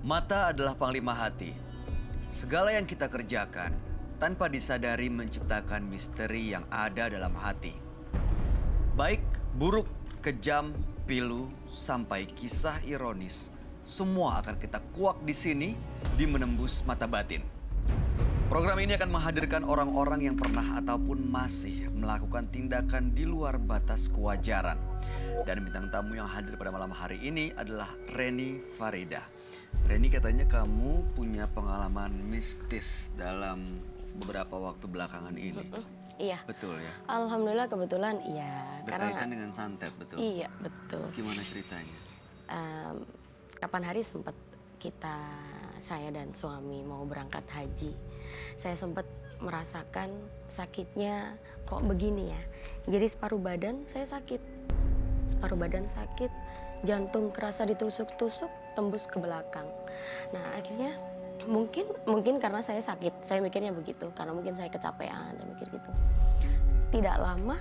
Mata adalah panglima hati. Segala yang kita kerjakan tanpa disadari menciptakan misteri yang ada dalam hati. Baik, buruk, kejam, pilu, sampai kisah ironis, semua akan kita kuak di sini di Menembus Mata Batin. Program ini akan menghadirkan orang-orang yang pernah ataupun masih melakukan tindakan di luar batas kewajaran. Dan bintang tamu yang hadir pada malam hari ini adalah Reni Farida. Reni, katanya kamu punya pengalaman mistis dalam beberapa waktu belakangan ini. Iya. Betul ya? Alhamdulillah kebetulan iya. Berkaitan dengan santet, betul? Iya, betul. Gimana ceritanya? Kapan hari sempat saya dan suami mau berangkat haji. Saya sempat merasakan sakitnya kok begini ya. Jadi separuh badan saya sakit. Separuh badan sakit, jantung kerasa ditusuk-tusuk, tembus ke belakang. Nah, akhirnya mungkin karena saya sakit, saya mikirnya begitu. Karena mungkin saya kecapean, saya mikir gitu. Tidak lama,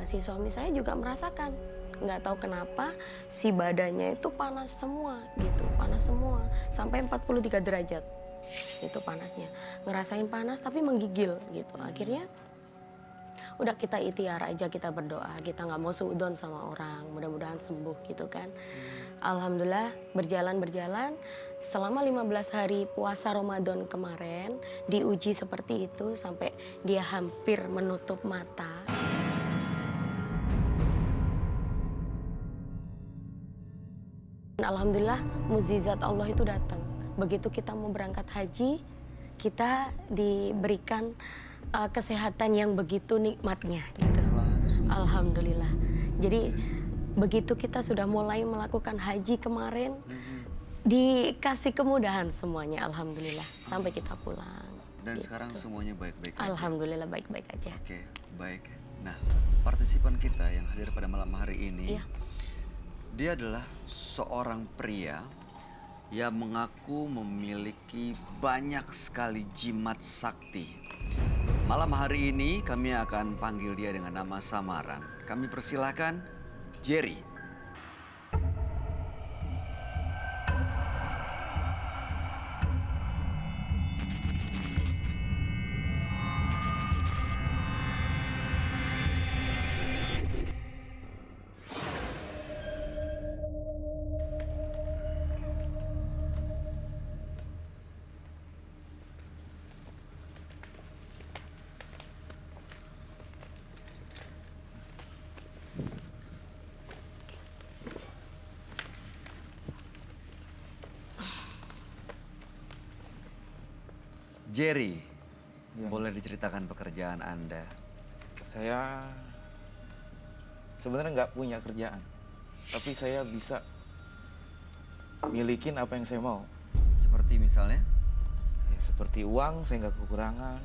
si suami saya juga merasakan. Nggak tahu kenapa, si badannya itu panas semua gitu. Panas semua, sampai 43 derajat. Itu panasnya. Ngerasain panas tapi menggigil gitu. Akhirnya, udah kita ikhtiar aja, kita berdoa. Kita nggak mau suudon sama orang, mudah-mudahan sembuh gitu kan. Alhamdulillah berjalan. Selama 15 hari puasa Ramadan kemarin diuji seperti itu sampai dia hampir menutup mata. Alhamdulillah mukjizat Allah itu datang. Begitu kita mau berangkat haji, kita diberikan kesehatan yang begitu nikmatnya gitu. Alhamdulillah. Jadi begitu kita sudah mulai melakukan haji kemarin, dikasih kemudahan semuanya, alhamdulillah, sampai kita pulang. Dan gitu. sekarang semuanya baik-baik aja? Alhamdulillah baik-baik aja. Oke, baik. Nah, partisipan kita yang hadir pada malam hari ini, dia adalah seorang pria yang mengaku memiliki banyak sekali jimat sakti. Malam hari ini kami akan panggil dia dengan nama samaran. Kami persilahkan Jerry. Jerry, ya. Boleh diceritakan pekerjaan Anda? Saya sebenarnya nggak punya kerjaan, tapi saya bisa milikin apa yang saya mau. Seperti misalnya? Ya, seperti uang, saya nggak kekurangan.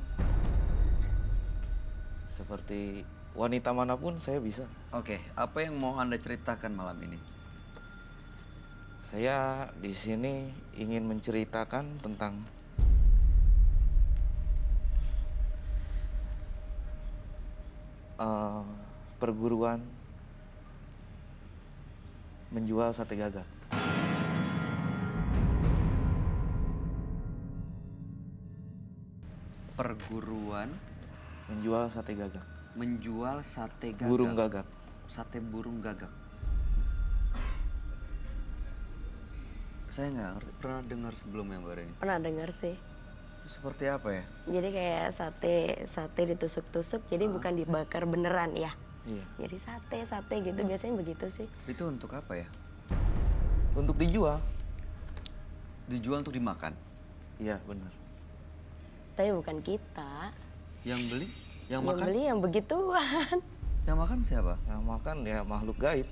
Seperti wanita manapun, saya bisa. Oke, apa yang mau Anda ceritakan malam ini? Saya di sini ingin menceritakan tentang perguruan menjual sate gagak. Perguruan menjual sate gagak. Menjual sate gagak. Burung gagak. Sate burung gagak. Saya nggak pernah dengar sebelumnya, Mbak Reni. Pernah dengar sih. Itu seperti apa ya? Jadi kayak sate ditusuk-tusuk, jadi bukan dibakar beneran ya. Iya. Jadi sate gitu, biasanya begitu sih. Itu untuk apa ya? Untuk dijual. Dijual untuk dimakan? Iya, benar. Tapi bukan kita. Yang beli? Yang makan? Yang beli yang begituan. Yang makan siapa? Yang makan ya makhluk gaib.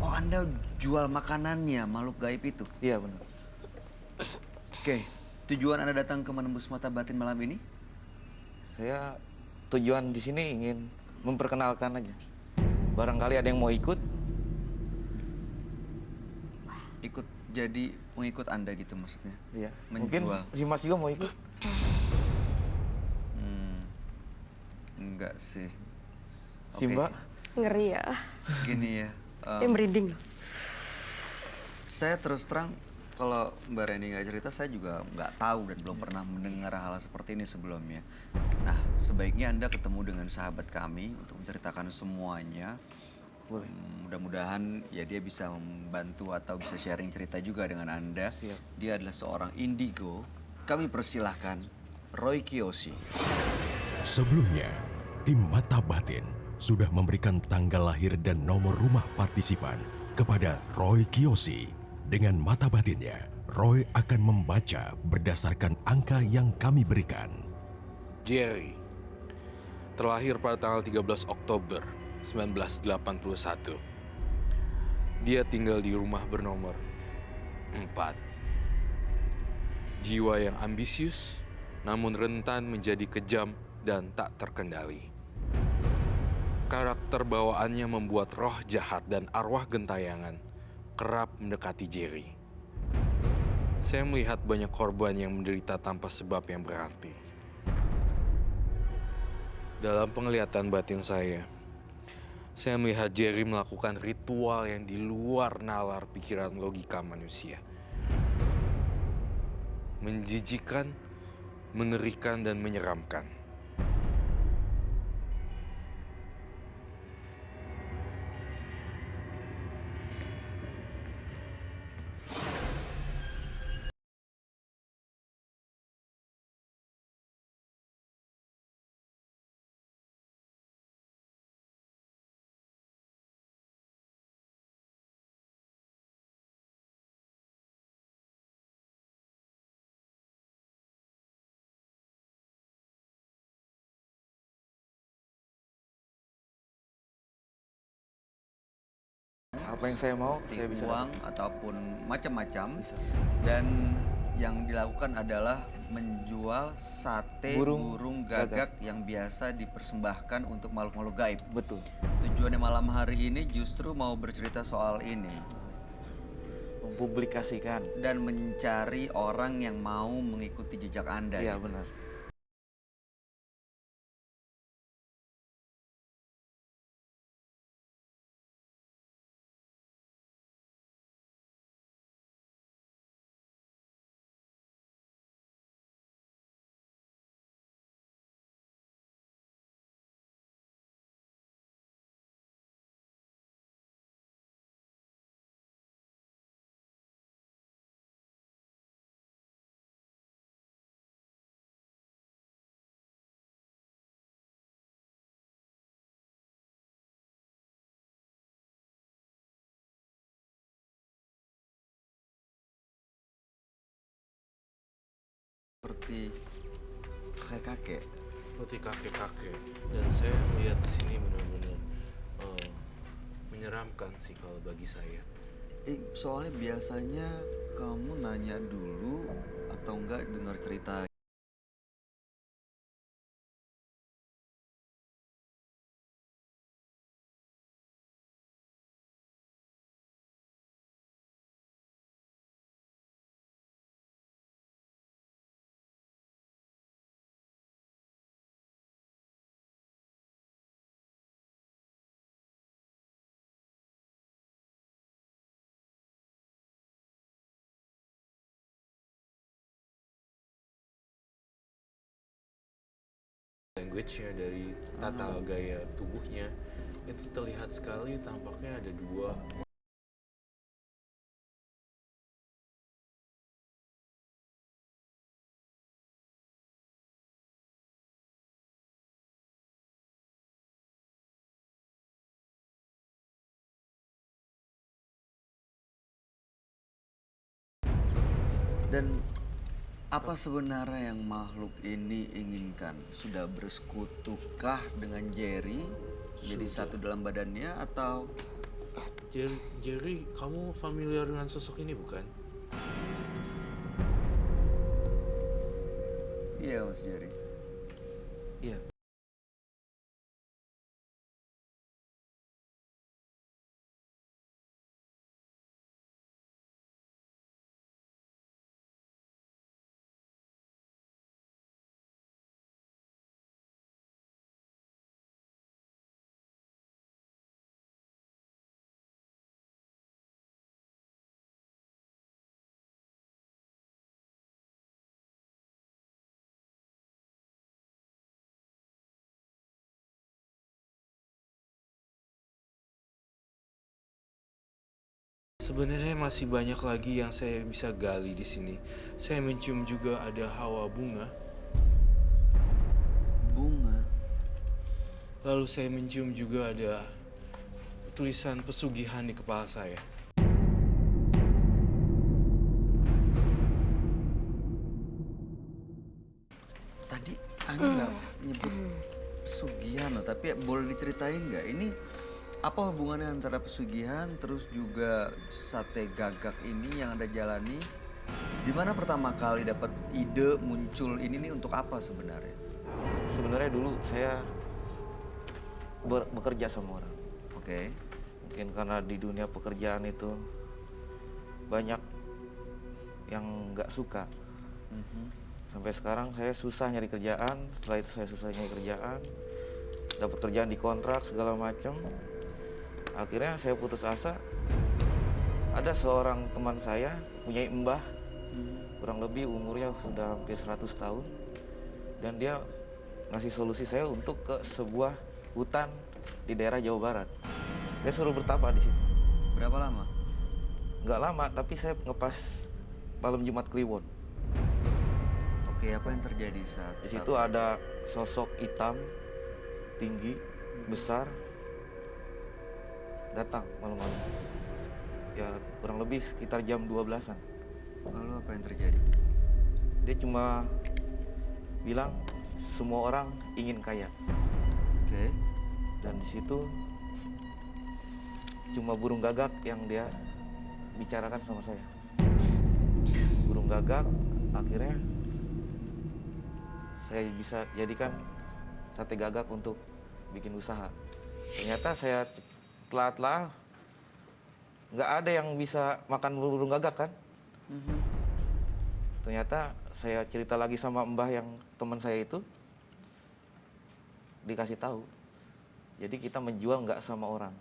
Oh, Anda jual makanannya makhluk gaib itu? Iya, benar. Oke, tujuan Anda datang ke Menembus Mata Batin malam ini? Saya tujuan di sini ingin memperkenalkan aja. Barangkali ada yang mau ikut. Ikut jadi pengikut Anda gitu maksudnya? Iya. Menjual. Mungkin si Mas juga mau ikut. Enggak sih. Si Mbak. Ngeri ya. Gini ya. Merinding loh. Saya terus terang kalau Mbak Reni nggak cerita, saya juga nggak tahu dan belum pernah mendengar hal seperti ini sebelumnya. Nah, sebaiknya Anda ketemu dengan sahabat kami untuk menceritakan semuanya. Boleh. Mudah-mudahan ya dia bisa membantu atau bisa sharing cerita juga dengan Anda. Siap. Dia adalah seorang indigo. Kami persilahkan Roy Kiyoshi. Sebelumnya, tim Mata Batin sudah memberikan tanggal lahir dan nomor rumah partisipan kepada Roy Kiyoshi. Dengan mata batinnya, Roy akan membaca berdasarkan angka yang kami berikan. Jerry terlahir pada tanggal 13 Oktober 1981. Dia tinggal di rumah bernomor 4. Jiwa yang ambisius, namun rentan menjadi kejam dan tak terkendali. Karakter bawaannya membuat roh jahat dan arwah gentayangan kerap mendekati Jerry. Saya melihat banyak korban yang menderita tanpa sebab yang berarti. Dalam penglihatan batin saya melihat Jerry melakukan ritual yang di luar nalar pikiran logika manusia. Menjijikan, mengerikan, dan menyeramkan. Apa yang saya mau, saya bisa Uang dapat. ataupun macam-macam. Bisa. Dan yang dilakukan adalah menjual sate burung gagak yang biasa dipersembahkan untuk makhluk-makhluk gaib. Betul. Tujuannya malam hari ini justru mau bercerita soal ini Mempublikasikan. dan mencari orang yang mau mengikuti jejak Anda. Iya, gitu. benar. Seperti kakek-kakek. Seperti kakek-kakek. Dan saya melihat di sini benar-benar menyeramkan sih kalau bagi saya. Soalnya biasanya kamu nanya dulu atau enggak dengar cerita. Language-nya dari tata gaya tubuhnya itu terlihat sekali, tampaknya ada dua. Dan apa sebenarnya yang makhluk ini inginkan? Sudah bersekutukah dengan Jerry? Jadi satu dalam badannya atau Jerry, kamu familiar dengan sosok ini bukan? iya Mas Jerry? Iya. Sebenarnya masih banyak lagi yang saya bisa gali di sini. Saya mencium juga ada hawa bunga. Bunga. Lalu saya mencium juga ada tulisan pesugihan di kepala saya. Tadi Anda nggak nyebut pesugihan loh, tapi boleh diceritain nggak? Ini apa hubungannya antara pesugihan terus juga sate gagak ini yang Anda jalani? Di mana pertama kali dapat ide muncul ini nih untuk apa sebenarnya? Sebenarnya dulu saya bekerja sama orang. Oke. Mungkin karena di dunia pekerjaan itu banyak yang nggak suka. Sampai sekarang saya susah nyari kerjaan. Setelah itu saya susah nyari kerjaan. Dapat kerjaan di kontrak segala macam. Akhirnya saya putus asa. Ada seorang teman saya punya mbah, kurang lebih umurnya sudah hampir 100 tahun. Dan dia ngasih solusi saya untuk ke sebuah hutan di daerah Jawa Barat. Saya suruh bertapa di situ. Berapa lama? Nggak lama, tapi saya ngepas malam Jumat Kliwon. Oke, apa yang terjadi saat Di situ ada sosok hitam, tinggi, besar, datang malam-malam. Ya kurang lebih sekitar jam 12-an. Lalu apa yang terjadi? Dia cuma bilang semua orang ingin kaya. Oke. Dan di situ cuma burung gagak yang dia bicarakan sama saya. Burung gagak, akhirnya saya bisa jadikan sate gagak untuk bikin usaha. Ternyata saya telah nggak ada yang bisa makan burung gagak kan. Ternyata saya cerita lagi sama mbah yang teman saya itu, dikasih tahu. Jadi kita menjual nggak sama orang.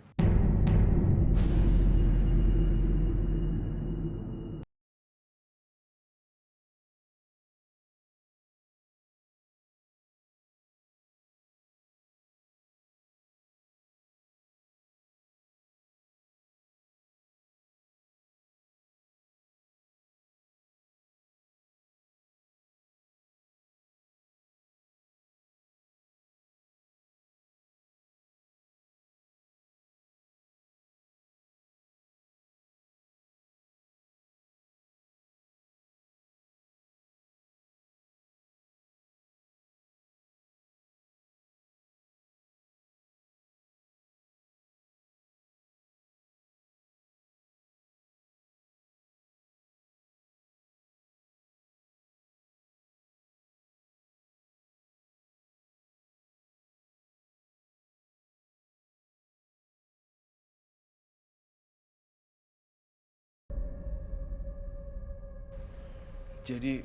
Jadi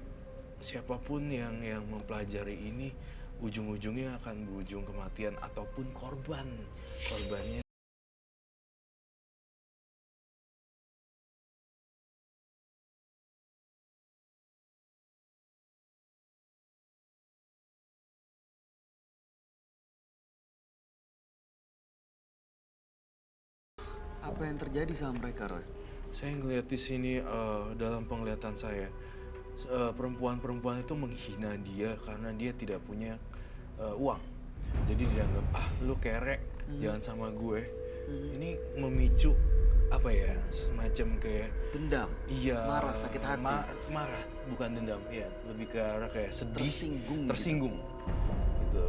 siapapun yang mempelajari ini ujung-ujungnya akan berujung kematian ataupun korbannya. Apa yang terjadi sama mereka, Roy? Saya ngelihat di sini dalam penglihatan saya perempuan-perempuan itu menghina dia karena dia tidak punya uang. Jadi dianggap lu kerek, jangan sama gue. Ini memicu apa ya, semacam kayak Dendam. iya, Marah, sakit hati. marah, bukan dendam, ya lebih ke arah kayak sedih, Tersinggung gitu. tersinggung gitu.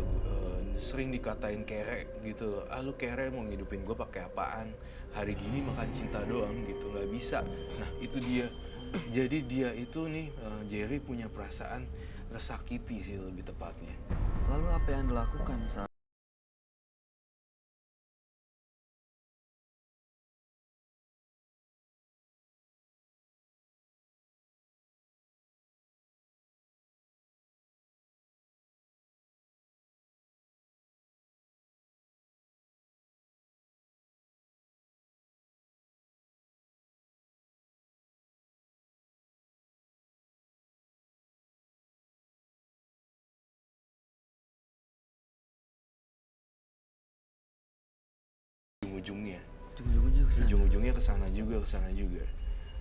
Sering dikatain kerek gitu loh. Lu kerek mau ngidupin gue pakai apaan, hari gini makan cinta doang gitu, nggak bisa. Nah itu dia. Jadi dia itu nih Jerry punya perasaan resakiti sih lebih tepatnya. Lalu apa yang dilakukan saat Ujung-ujungnya Ujung-ujungnya ke sana. Ujung-ujungnya ke sana juga.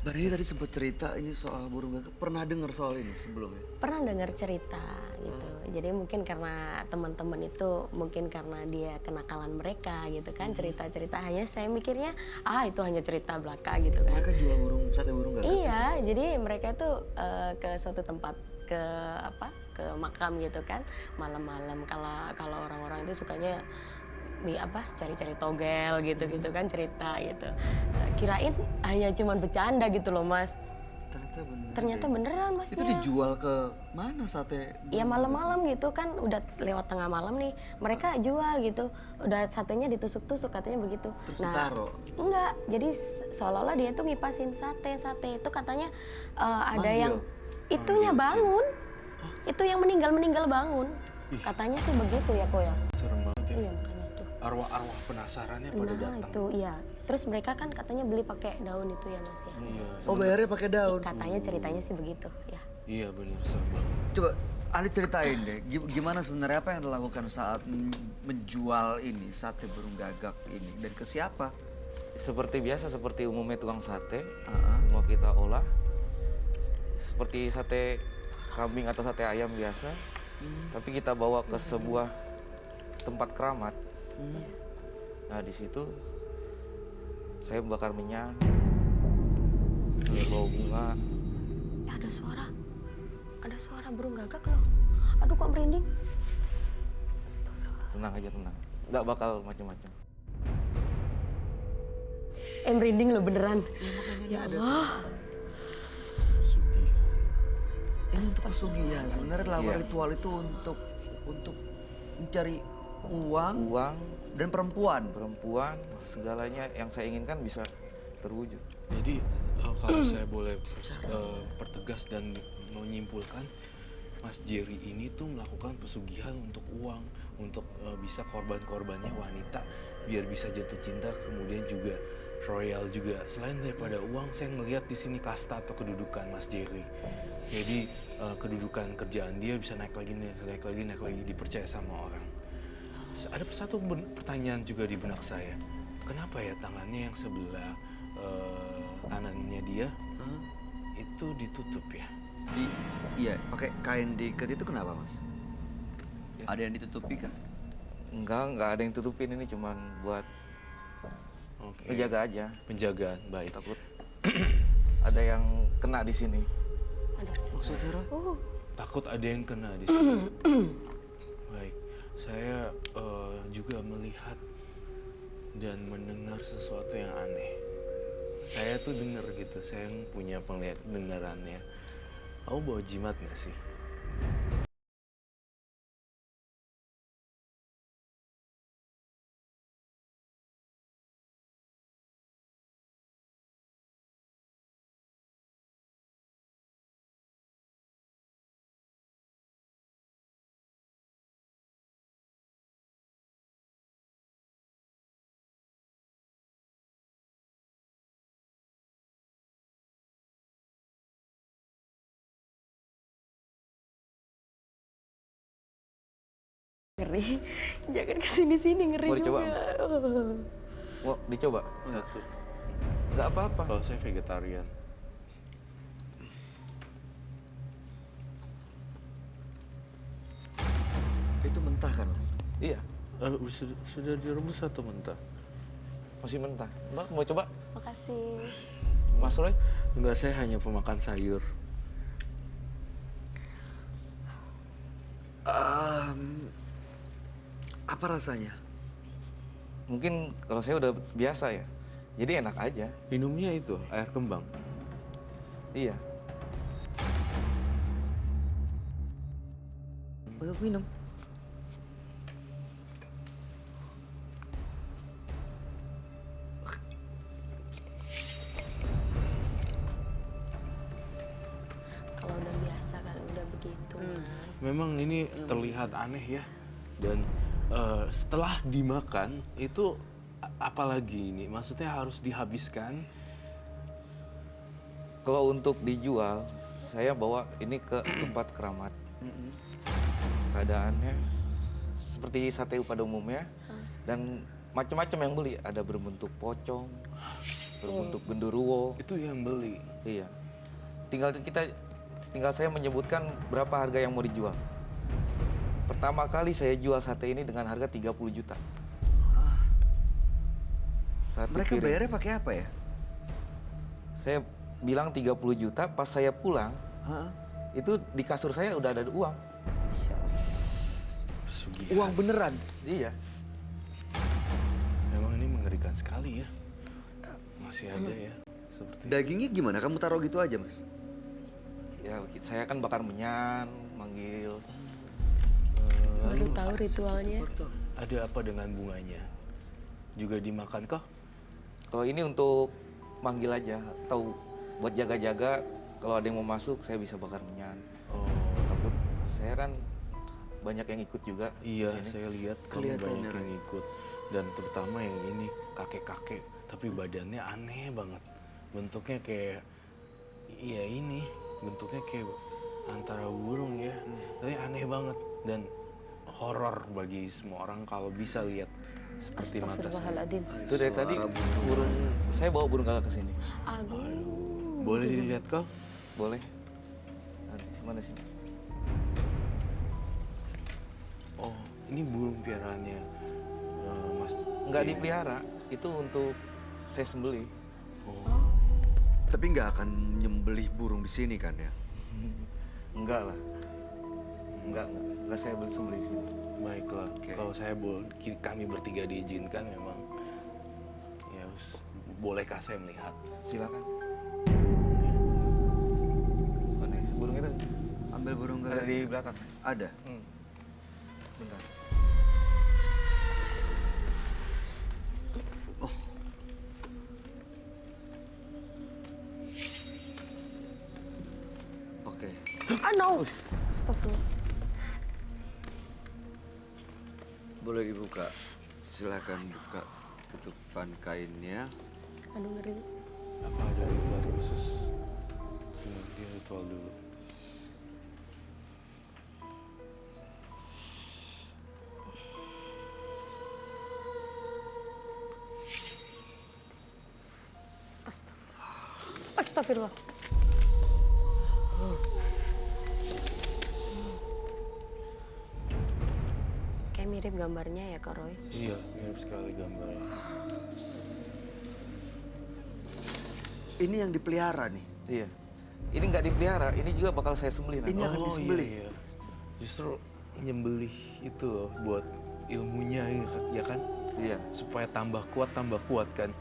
Mbak Rini tadi sempat cerita ini soal burung gagak. Pernah dengar soal ini sebelumnya? Pernah dengar cerita gitu. Jadi mungkin karena teman-teman itu mungkin karena dia kenakalan mereka gitu kan, cerita-cerita, hanya saya mikirnya itu hanya cerita belaka gitu kan. Mereka jual sate burung gagak. Iya, jadi mereka tuh ke suatu tempat, ke makam gitu kan, malam-malam. Kalau orang-orang itu sukanya cari-cari togel gitu kan, cerita gitu. Kirain hanya cuman bercanda gitu loh Mas. Ternyata beneran Mas. Itu dijual ke mana sate? Ya malam-malam gitu kan, udah lewat tengah malam nih, mereka jual gitu. Udah satenya ditusuk-tusuk katanya begitu. Terus ditaruh? Enggak, jadi seolah-olah dia tuh ngipasin sate itu katanya ada Manggil? yang itunya bangun. Itu yang meninggal bangun. Katanya sih begitu ya Ko ya. Serem banget ya. Iya makanya tuh. Arwah-arwah penasarannya pada Nah datang. itu iya. Terus mereka kan katanya beli pakai daun itu ya Mas ya. Iya, Oh, bayarnya pakai daun. Katanya ceritanya sih begitu ya. iya bener, serem banget. Coba Ali ceritain deh, gimana sebenarnya apa yang dilakukan saat menjual ini sate burung gagak ini dan ke siapa? Seperti biasa, seperti umumnya tukang sate, semua kita olah. Seperti sate kambing atau sate ayam biasa, tapi kita bawa ke sebuah tempat keramat. Nah di situ saya bakar minyak, bawa bunga. Ada suara burung gagak loh. Aduh kok merinding. Astagfirullah. Tenang aja, tenang. Nggak bakal macam-macam. Merinding loh beneran. Ya Allah. Pesugihan. Ini untuk pesugihan. Sebenarnya dilakukan Iya. ritual itu untuk mencari uang Uang, dan perempuan. perempuan, segalanya yang saya inginkan bisa terwujud. Jadi kalau saya boleh pertegas dan menyimpulkan, Mas Jerry ini tuh melakukan pesugihan untuk uang, untuk bisa korban-korbannya wanita biar bisa jatuh cinta, kemudian juga royal juga. Selain daripada uang, saya ngelihat di sini kasta atau kedudukan Mas Jerry. Jadi kedudukan kerjaan dia bisa naik lagi, dipercaya sama orang. Ada satu pertanyaan juga di benak saya. Kenapa ya tangannya yang sebelah kanannya dia itu ditutup ya? Iya, pakai kain diikat itu kenapa, Mas? Ada yang ditutupi kan? Enggak ada yang tutupin, ini cuman buat Oke. ngejaga aja. Penjagaan, baik. Takut ada yang kena di sini. Maksudnya, Roh? Takut ada yang kena di sini. Baik, saya juga melihat dan mendengar sesuatu yang aneh. Saya tuh dengar gitu, saya punya pendengarannya. Kamu bawa jimat nggak sih? Ngeri. Jangan kesini-sini, ngeri Mau dicoba, juga. Mau dicoba? Satu. Nggak apa-apa. Kalau saya vegetarian. Itu mentah kan, Mas? Iya, Sudah direbus atau mentah? masih mentah. Mbak mau coba? Makasih. Mas Roy? Enggak, saya hanya pemakan sayur. Apa rasanya? Mungkin kalau saya udah biasa ya, jadi enak aja. Minumnya itu air kembang. Iya. Untuk minum? Kalau udah biasa kan udah begitu, Mas. Memang ini terlihat aneh ya. Dan setelah dimakan itu apalagi ini? Maksudnya harus dihabiskan. Kalau untuk dijual, saya bawa ini ke tempat keramat. Keadaannya seperti sate pada umumnya, dan macam-macam yang beli. Ada berbentuk pocong, berbentuk genderuwo. Itu yang beli. Iya. Tinggal saya menyebutkan berapa harga yang mau dijual. Pertama kali saya jual sate ini dengan harga 30 juta. Sate Mereka piring. bayarnya pakai apa ya? Saya bilang 30 juta, pas saya pulang, Hah? itu di kasur saya udah ada uang. Masya Allah. Pesugihan. Uang beneran? Iya. Memang ini mengerikan sekali ya. Masih ada ya seperti Dagingnya gimana? Kamu taruh gitu aja, Mas? Ya, saya kan bakar menyan, manggil. Baru tahu ritualnya. Ada apa dengan bunganya? Juga dimakan kah? Kalau ini untuk manggil aja, atau buat jaga-jaga kalau ada yang mau masuk saya bisa bakar menyan. Oh, Takut saya kan banyak yang ikut juga. iya, di sini. saya lihat kamu Kelihatan banyak beneran. yang ikut. Dan terutama yang ini, kakek-kakek. Tapi badannya aneh banget. Bentuknya kayak, iya ini, bentuknya kayak antara burung ya. Tapi aneh banget. Dan horor bagi semua orang kalau bisa lihat seperti mata saya. Astagfirullahaladzim. Itu dari tadi burung, saya bawa burung gagak ke sini. Aduh. Boleh dilihat kau? Boleh? Nanti mana sini? Oh, ini burung piaraannya Mas. Nggak Iya. dipelihara, itu untuk saya sembelih. Tapi nggak akan nyembelih burung di sini kan ya? Enggak lah. Enggak saya beli sembelih di sini. Baiklah, Oke. kalau kami bertiga diizinkan memang, ya bolehkah saya melihat? Silakan. Mana? Burung itu Ambil burung ada gagak. di belakang. Ada. Bentar. Oke. Ah no. Astagfirullah. Boleh dibuka. Silakan buka tutupan kainnya. Aduh ngeri. Apa ada ritual khusus? Mungkin ritual dulu. Astagfirullah. Kayak mirip gambarnya ya Kak Roy. Iya, mirip sekali gambarnya. Ini yang dipelihara nih. Iya. Ini nggak dipelihara, ini juga bakal saya sembelih nanti. Ini akan disembelih. Iya, iya. Justru nyembelih itu loh buat ilmunya ya kan? Iya. Supaya tambah kuat kan?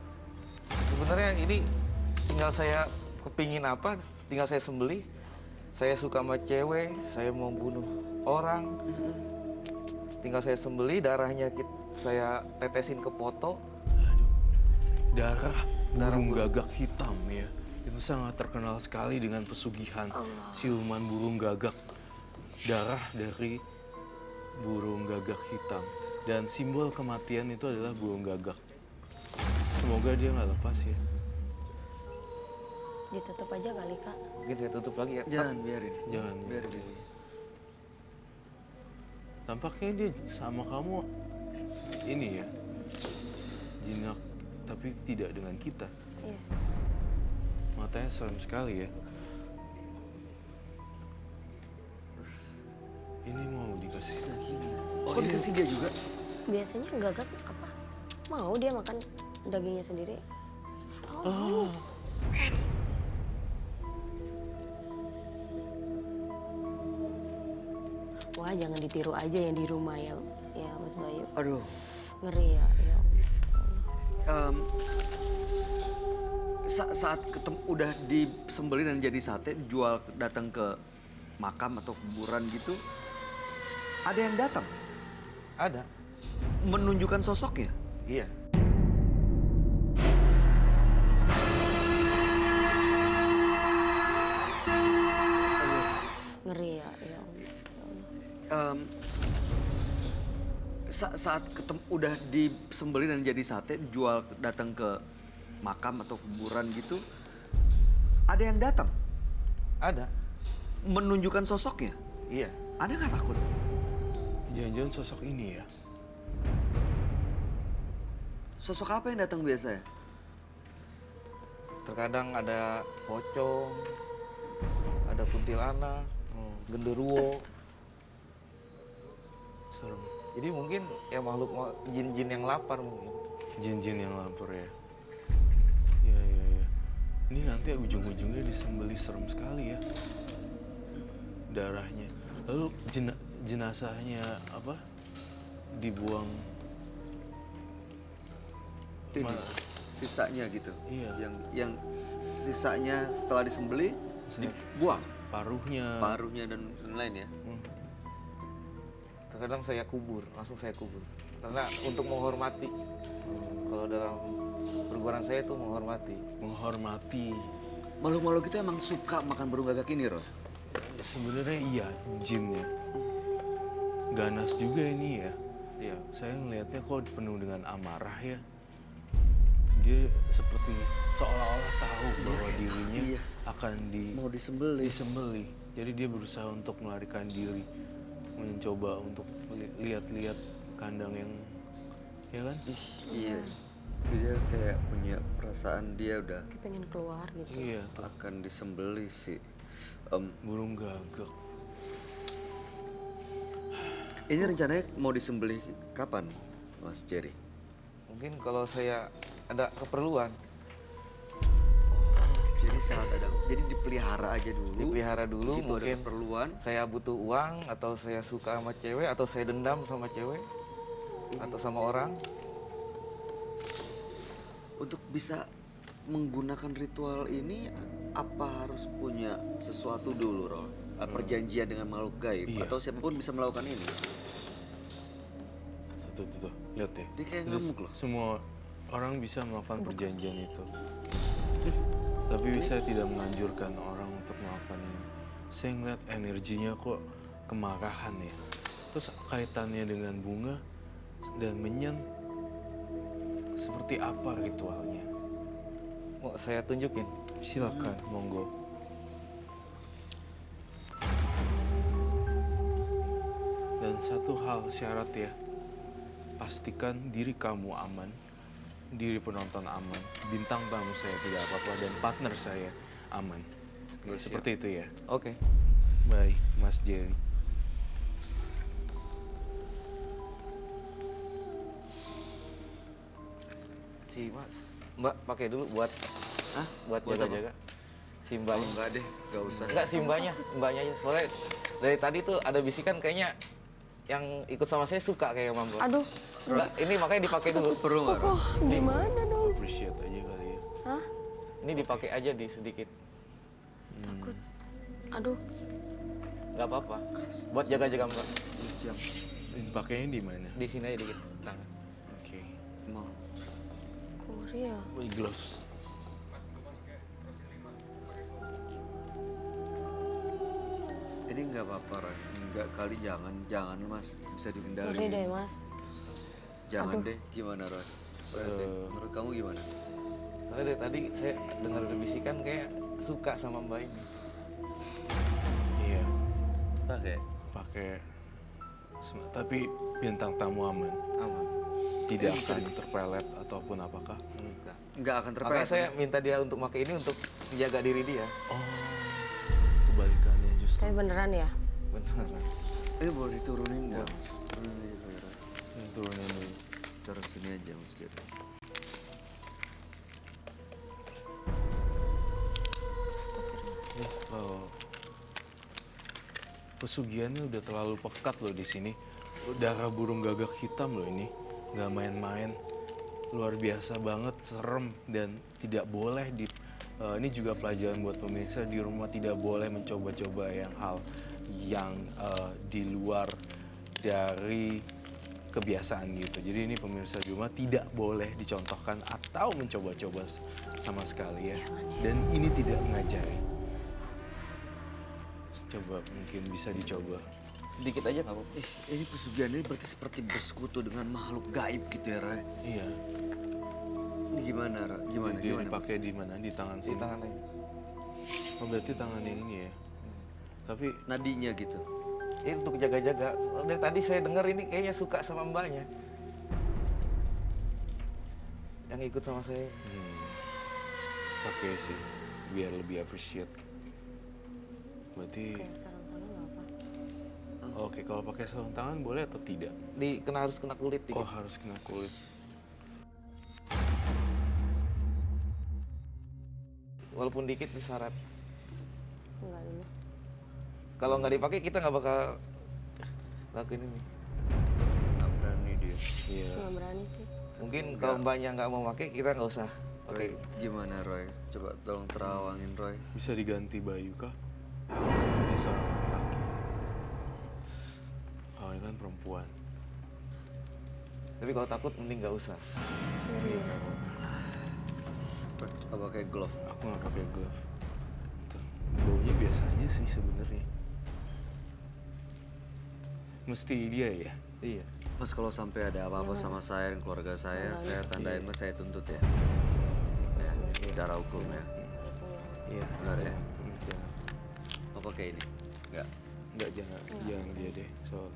Sebenarnya ini tinggal saya kepingin apa, tinggal saya sembelih. Saya suka sama cewek, saya mau bunuh orang. Tinggal saya sembelih, darahnya saya tetesin ke poto. Aduh, darah burung burung. gagak hitam ya. Itu sangat terkenal sekali dengan pesugihan siluman burung gagak. Darah dari burung gagak hitam. Dan simbol kematian itu adalah burung gagak. Semoga dia nggak lepas ya. Ditutup aja kali Kak. Mungkin saya tutup lagi ya. Jangan biarin. Jangan. Biarin ini. Tampaknya dia sama kamu ini ya. Jinak, tapi tidak dengan kita. Iya. Matanya serem sekali ya. Ini mau dikasih Kok dikasih dia juga? Biasanya gagak apa? Mau dia makan dagingnya sendiri. Oh. Wah, jangan ditiru aja yang di rumah ya, Mas Bayu. Aduh. Ngeri ya. Ya Allah. Saat ketemu udah disembelih dan jadi sate, jual datang ke makam atau kuburan gitu, ada yang datang Ada. menunjukkan sosoknya. Iya. Ngeri ya. Ya Allah. Saat ketemu udah disembelih dan jadi sate, jual datang ke makam atau kuburan gitu, ada yang datang Ada. menunjukkan sosoknya. Iya. Ada nggak takut? jangan-jangan sosok ini ya. Sosok apa yang datang biasa ya? Terkadang ada pocong, ada kuntilanak, genderuwo. Serem. Jadi mungkin ya makhluk jin-jin yang lapar mungkin. Jin-jin yang lapar ya. Iya, iya, iya. Ini nanti ujung-ujungnya disembelih, serem sekali ya. Darahnya. Lalu jenazahnya apa? Dibuang Ini mana? sisanya gitu. Iya. Yang sisanya setelah disembelih dibuang Paruhnya. paruhnya dan lain ya. Terkadang saya kubur, langsung saya kubur. Karena untuk menghormati. Kalau dalam perguruan saya itu menghormati. Menghormati. Makhluk-makhluk itu emang suka makan burung gagak ini, Roy. Sebenarnya iya, jinnya. Ganas juga ini ya. Iya. Saya ngelihatnya kok penuh dengan amarah ya. Dia seperti seolah-olah tahu bahwa dirinya iya. akan Mau disembelih. disembelih. Jadi dia berusaha untuk melarikan diri, mencoba untuk lihat-lihat kandang yang, ya kan? Iya. Dia kayak punya perasaan dia udah Kayak pengen keluar gitu. Iya, tuh. akan disembelih sih. Burung gagak. Ini rencananya mau disembelih kapan, Mas Jerry? Mungkin kalau saya ada keperluan, Jadi saat ada, jadi dipelihara aja dulu. dipelihara dulu, Begitu ada mungkin keperluan. saya butuh uang, atau saya suka sama cewek, atau saya dendam sama cewek, atau sama orang. Untuk bisa menggunakan ritual ini, apa harus punya sesuatu dulu, Rol? Perjanjian dengan makhluk gaib, Iya. atau siapapun bisa melakukan ini? Tuh. Lihat ya. Dia kayak Terus ngamuk loh. semua orang bisa melakukan perjanjian itu. Tapi saya tidak menganjurkan orang untuk melakukan ini. Saya ngeliat energinya kok kemarahan ya. Terus kaitannya dengan bunga dan menyan, seperti apa ritualnya? Mau saya tunjukin? Silakan, monggo. Dan satu hal syarat ya, pastikan diri kamu aman, diri penonton aman, bintang tamu saya tidak apa-apa, dan partner saya aman. Oke, Seperti itu ya. Oke. Baik, Mas Jerry. Si Mas, Mbak pakai dulu buat buat Buat jaga-jaga. Si Mbaknya. Enggak deh, enggak usah. Enggak, si Mbaknya aja. Soalnya dari tadi tuh ada bisikan kayaknya yang ikut sama saya suka kayak Mbak. Aduh, Enggak, ini makanya dipakai dulu. Perlu nggak, Rol? oh gimana dong? Appreciate aja kali ya. Hah? Ini dipakai aja di sedikit. Takut. Aduh, Enggak apa-apa. Buat jaga-jaga Mbak. Jam. Pakainya di mana? Di sini aja dikit tangan. Oke. Mau. Korea. Gloves. Ini nggak apa-apa, Roy. Enggak kali, jangan Mas, bisa dihindari. Ngeri deh mas. Jangan deh, gimana Roy? Menurut kamu gimana? Soalnya dari tadi saya dengar ada bisikan kayak suka sama Mbak ini. Iya. Pakai. Pakai. Tapi bintang tamu aman. Aman. Tidak akan terpelet ataupun apakah? Enggak. Nggak akan terpelet. Makanya saya minta dia untuk pakai ini untuk menjaga diri dia. Oh, kebalikannya justru. Tapi beneran ya? Beneran. Ini boleh diturunin nggak, Mas? Turunin aja, Roy. Yang turunin dulu. Taruh sini aja, Mas Jerry. Ya, pesugihannya udah terlalu pekat loh di sini. Darah burung gagak hitam loh ini, nggak main-main. Luar biasa banget, serem dan tidak boleh ini juga pelajaran buat pemirsa di rumah, tidak boleh mencoba-coba hal yang di luar dari kebiasaan gitu. Jadi ini pemirsa di rumah tidak boleh dicontohkan atau mencoba-coba sama sekali ya. Dan ini tidak mengajari. Coba mungkin bisa dicoba. Sedikit aja nggak apa-apa. Ini pesugihan ini berarti seperti bersekutu dengan makhluk gaib gitu ya, Roy? Iya. Ini gimana, Roy? Gimana? Dia Gimana, dipakai Mas? di mana? Di tangan Di sini. tangan aja. Oh, berarti tangan yang ini ya. Tapi Nadinya gitu. Ini untuk jaga-jaga. Dari tadi saya dengar ini kayaknya suka sama Mbaknya. yang ikut sama saya. Oke sih, biar lebih appreciate. Berarti, Kayak sarung tangan nggak apa? oke, kalau pakai sarung tangan boleh atau tidak? Harus kena kulit dikit. Oh, harus kena kulit. Walaupun dikit disyarat. Enggak dulu. Kalau nggak dipakai kita nggak bakal lakuin ini. Nggak berani dia. Iya. Nggak berani sih. Mungkin kalau mbaknya nggak mau pakai kita nggak usah. Oke, gimana Roy? Coba tolong terawangin Roy. Bisa diganti Bayu kah? Dia seorang laki-laki. Oh, ini kan perempuan. Tapi kalau takut mending nggak usah. Apa kayak glove? Aku nggak pakai glove. Tuh, baunya biasa aja sih sebenarnya. Mesti dia ya? Iya. Mas kalau sampai ada apa-apa sama saya dan keluarga saya tandain mas, saya tuntut ya. Ya, secara hukum ya. Iya. Benar ya? Jangan. Apa kayak ini? Enggak. Nggak, jangan dia deh. Soal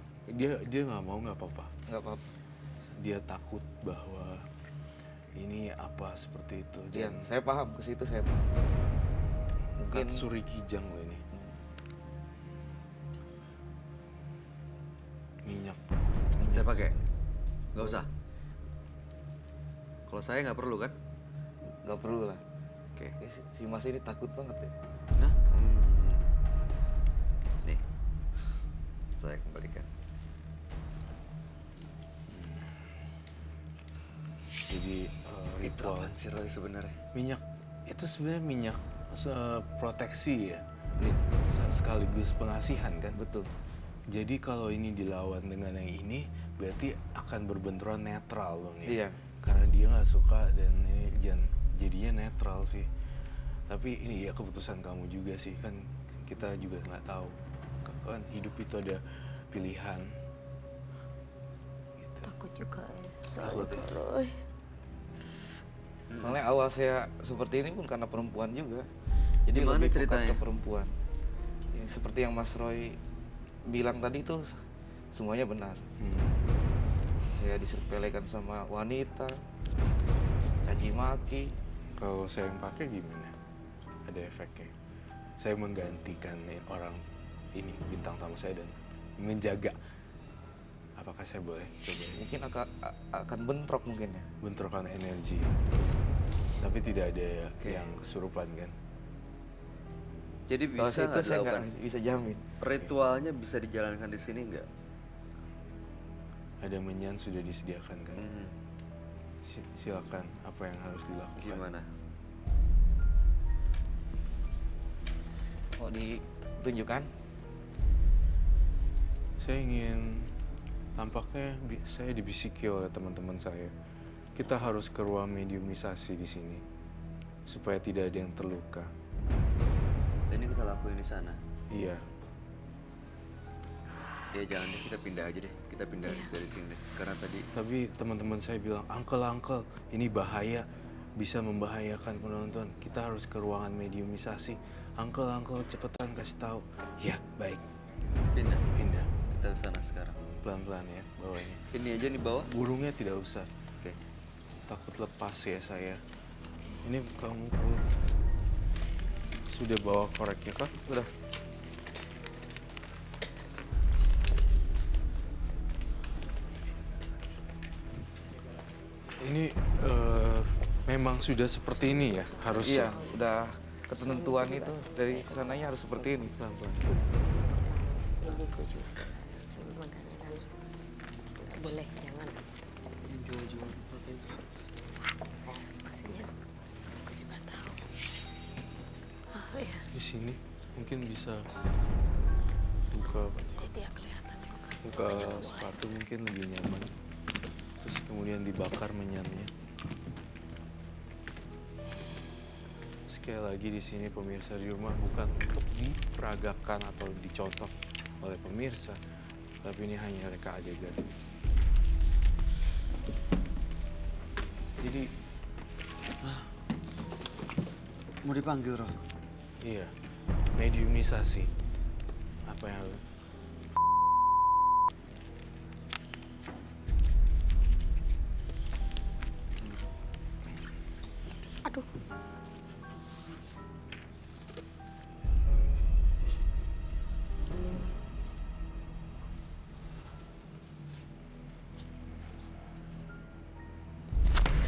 dia nggak mau nggak apa-apa. Nggak apa-apa. Dia takut bahwa ini apa seperti itu. Iya, Dan saya paham ke situ saya paham. Mungkin Katsuri Kijang loh ini. Minyak. Saya pakai? Nggak usah. Kalau saya nggak perlu kan? nggak perlu lah. Oke. Ya, si Mas ini takut banget ya. Nah, nih, saya kembalikan. Jadi Itu ritual apaan sih Roy sebenarnya? minyak itu sebenarnya minyak proteksi ya, Iya, sekaligus pengasihan kan. betul. Jadi kalau ini dilawan dengan yang ini, berarti akan berbenturan netral dong ya. Iya. Karena dia nggak suka dan ini jadinya netral sih. Tapi ini ya keputusan kamu juga sih, kan kita juga nggak tahu. Kan hidup itu ada pilihan. Gitu. Takut juga ya. Takut ya? Roy. Soalnya awal saya seperti ini pun karena perempuan juga. Jadi Gimana lebih ceritanya? fokus ke perempuan. Ya, seperti yang Mas Roy bilang tadi itu semuanya benar. Saya disepelekan sama wanita, caci maki. Kalau saya yang pakai gimana? Ada efeknya. Saya menggantikan orang ini, bintang tamu saya, dan menjaga. Apakah saya boleh coba Mungkin akan bentrok mungkin ya. bentrokan energi? Tapi tidak ada yang kesurupan kan? Jadi Kalau bisa itu nggak saya dilakukan? nggak bisa jamin. Ritualnya bisa dijalankan di sini nggak? Ada menyan sudah disediakan kan? Silakan, apa yang harus dilakukan? Gimana? Mau ditunjukkan? Saya ingin, tampaknya saya dibisiki oleh teman-teman saya. Kita harus ke ruang mediumisasi di sini supaya tidak ada yang terluka. Ini kita lakuin di sana. Iya, Ya jangan deh, kita pindah aja deh. Kita pindah dari sini deh. Karena tadi tapi teman-teman saya bilang, Uncle, ini bahaya, bisa membahayakan penonton. Kita harus ke ruangan mediumisasi. Uncle, cepetan kasih tahu. Ya, baik. pindah. Pindah. Kita ke sana sekarang. Pelan-pelan ya bawahnya. Ini aja di bawah. Burungnya tidak usah. Oke. Takut lepas ya saya. Ini kamu sudah bawa koreknya kah? Udah. Ini memang sudah seperti ini ya harusnya. Iya, udah ketentuan itu dari sananya harus seperti ini. Pelan-pelan. Ini gue juga. Makanya kan nggak boleh, jangan. Maksudnya, aku juga tahu. Oh ya, Di sini mungkin bisa buka jadi ya kelihatan juga. buka sepatu mungkin lebih nyaman. Terus kemudian dibakar menyannya. Sekali lagi di sini pemirsa di rumah bukan untuk diperagakan atau dicontoh oleh pemirsa, tapi ini hanya reka adegan. Jadi Mau dipanggil Roh. iya, mediumisasi. Apa yang Aduh.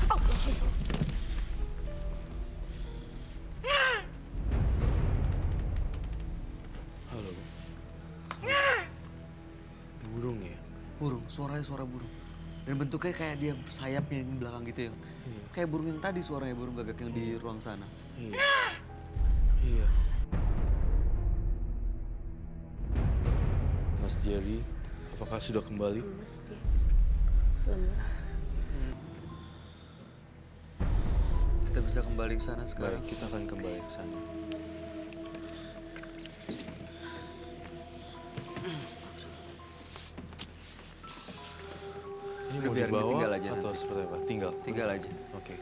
Allah, Yesus. Halo. Burung ya? Burung, suaranya suara burung. Dan bentuknya kayak dia sayapnya di belakang gitu ya. Kayak burung yang tadi suaranya, burung gagak yang di ruang sana. Iya. Iya. Mas Jerry, apakah sudah kembali? Lemes dia. Lemes. Kita bisa kembali ke sana sekarang. Baik, kita akan kembali ke sana. Ini Udah mau biarin dibawa ditinggal aja atau nanti. seperti apa? Tinggal. Tinggal aja. Oke.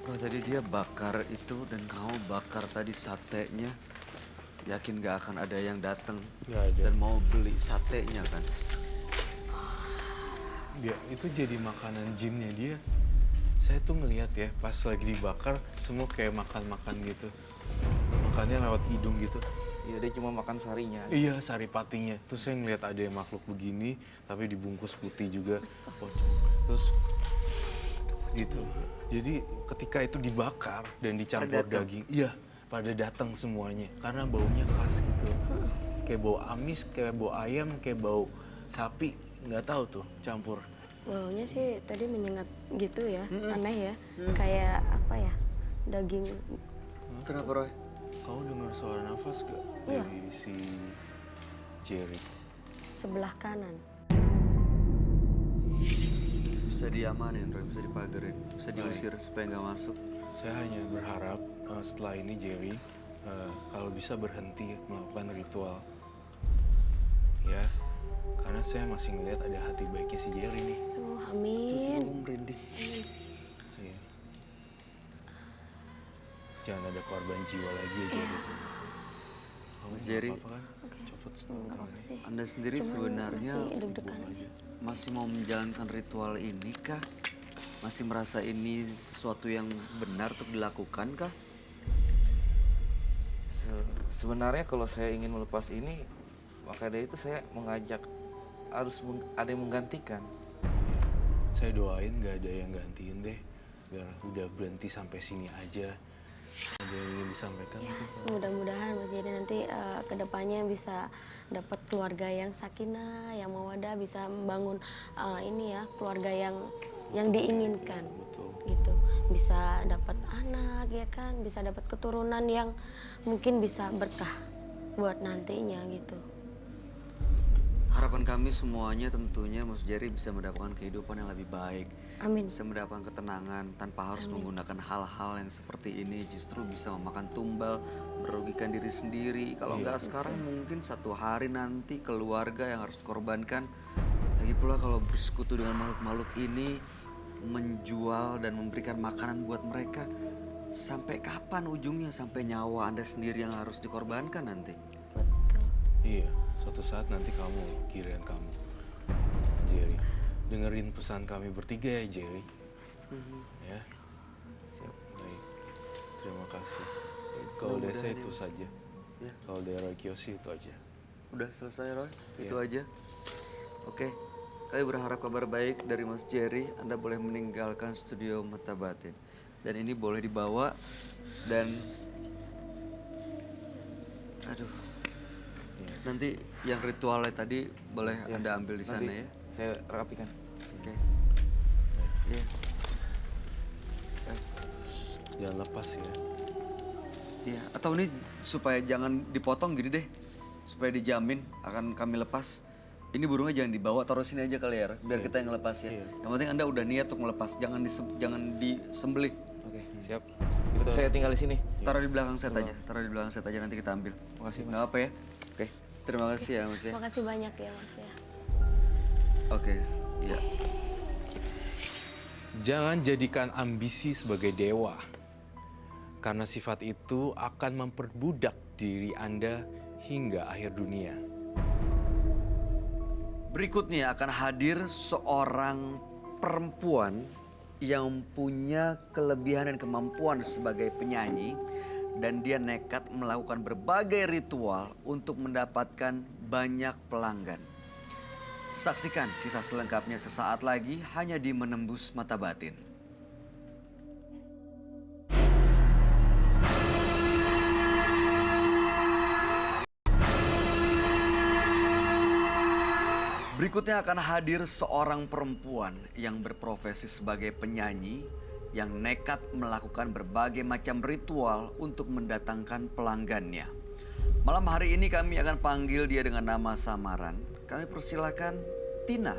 Bro, tadi dia bakar itu dan kamu bakar tadi satenya. Yakin gak akan ada yang datang Nggak ada. dan mau beli satenya kan? Dia itu jadi makanan jinnya dia. Saya tuh ngelihat ya pas lagi dibakar semua kayak makan-makan gitu. Makannya lewat hidung gitu. Iya, dia cuma makan sarinya. Iya, sari patinya. Terus saya ngelihat ada yang makhluk begini tapi dibungkus putih juga. Pocong. Terus gitu. Jadi ketika itu dibakar dan dicampur Pada datang. daging, iya, pada datang semuanya karena baunya khas gitu. Kayak bau amis, kayak bau ayam, kayak bau sapi, nggak tahu tuh campur. Baunya sih tadi menyengat gitu ya, aneh ya. Kayak apa ya, daging. Kenapa Roy? Kamu dengar suara nafas gak Iya. dari si Jerry? Sebelah kanan. Bisa diamanin Roy, bisa dipagarin, bisa diusir supaya nggak masuk. Saya hanya berharap setelah ini Jerry kalau bisa berhenti melakukan ritual. Ya, karena saya masih ngelihat ada hati baiknya si Jerry nih. Tuh, amin. Kamu merinding. Iya. Jangan ada korban jiwa lagi ya Jerry. Kamu Mas nggak Jerry. apa-apa kan? Copot Enggak apa sih. Anda sendiri Cuman sebenarnya masih deg-degan aja. masih mau menjalankan ritual ini kah? Masih merasa ini sesuatu yang benar untuk dilakukan kah? Sebenarnya kalau saya ingin melepas ini, maka dari itu saya mengajak ada yang menggantikan. Saya doain gak ada yang gantiin deh. Biar udah berhenti sampai sini aja. Ada yang ingin disampaikan? Ya, mungkin? mudah-mudahan Mas Jadi nanti kedepannya bisa dapat keluarga yang sakinah, yang mawadah, bisa membangun ini ya keluarga yang diinginkan, Betul. gitu. Bisa dapat anak ya kan, bisa dapat keturunan yang mungkin bisa berkah buat nantinya gitu. Harapan kami semuanya tentunya Mas Jerry bisa mendapatkan kehidupan yang lebih baik. Amin. Bisa mendapatkan ketenangan tanpa harus menggunakan hal-hal yang seperti ini. Justru bisa memakan tumbal, merugikan diri sendiri. Kalau nggak sekarang mungkin satu hari nanti keluarga yang harus dikorbankan. Lagi pula kalau bersekutu dengan makhluk-makhluk ini, menjual dan memberikan makanan buat mereka. Sampai kapan ujungnya? Sampai nyawa Anda sendiri yang harus dikorbankan nanti. Betul. Iya, suatu saat nanti kamu, giliran kamu, Jerry. Dengerin pesan kami bertiga ya, Jerry. Ya. Siap. Baik. Terima kasih. Kalau dari saya itu saja. Ya. Kalau dari Roy Kiyoshi itu aja. Udah selesai Roy, itu aja. Oke, kami berharap kabar baik dari Mas Jerry. Anda boleh meninggalkan studio Mata Batin. Dan ini boleh dibawa dan aduh. Nanti yang ritualnya tadi boleh Anda ambil di sana Nanti ya. saya rapikan. Oke. Iya. Jangan lepas ya. Iya, atau ini supaya jangan dipotong gini deh. Supaya dijamin akan kami lepas. Ini burungnya jangan dibawa, taruh sini aja kali ya, biar kita yang ngelepas ya. Yang penting Anda udah niat untuk melepas, jangan disembelih. Oke, siap. Itu saya tinggal di sini. Taruh di belakang set aja, taruh di belakang set aja nanti kita ambil. Makasih, Mas. Nggak apa ya? Oke. Terima kasih ya Mas ya. Makasih banyak ya Mas ya. Oke, iya. Jangan jadikan ambisi sebagai dewa. Karena sifat itu akan memperbudak diri Anda hingga akhir dunia. Berikutnya akan hadir seorang perempuan yang punya kelebihan dan kemampuan sebagai penyanyi dan dia nekat melakukan berbagai ritual untuk mendapatkan banyak pelanggan. Saksikan kisah selengkapnya sesaat lagi hanya di Menembus Mata Batin. Berikutnya akan hadir seorang perempuan yang berprofesi sebagai penyanyi yang nekat melakukan berbagai macam ritual untuk mendatangkan pelanggannya. Malam hari ini kami akan panggil dia dengan nama samaran. Kami persilahkan Tina.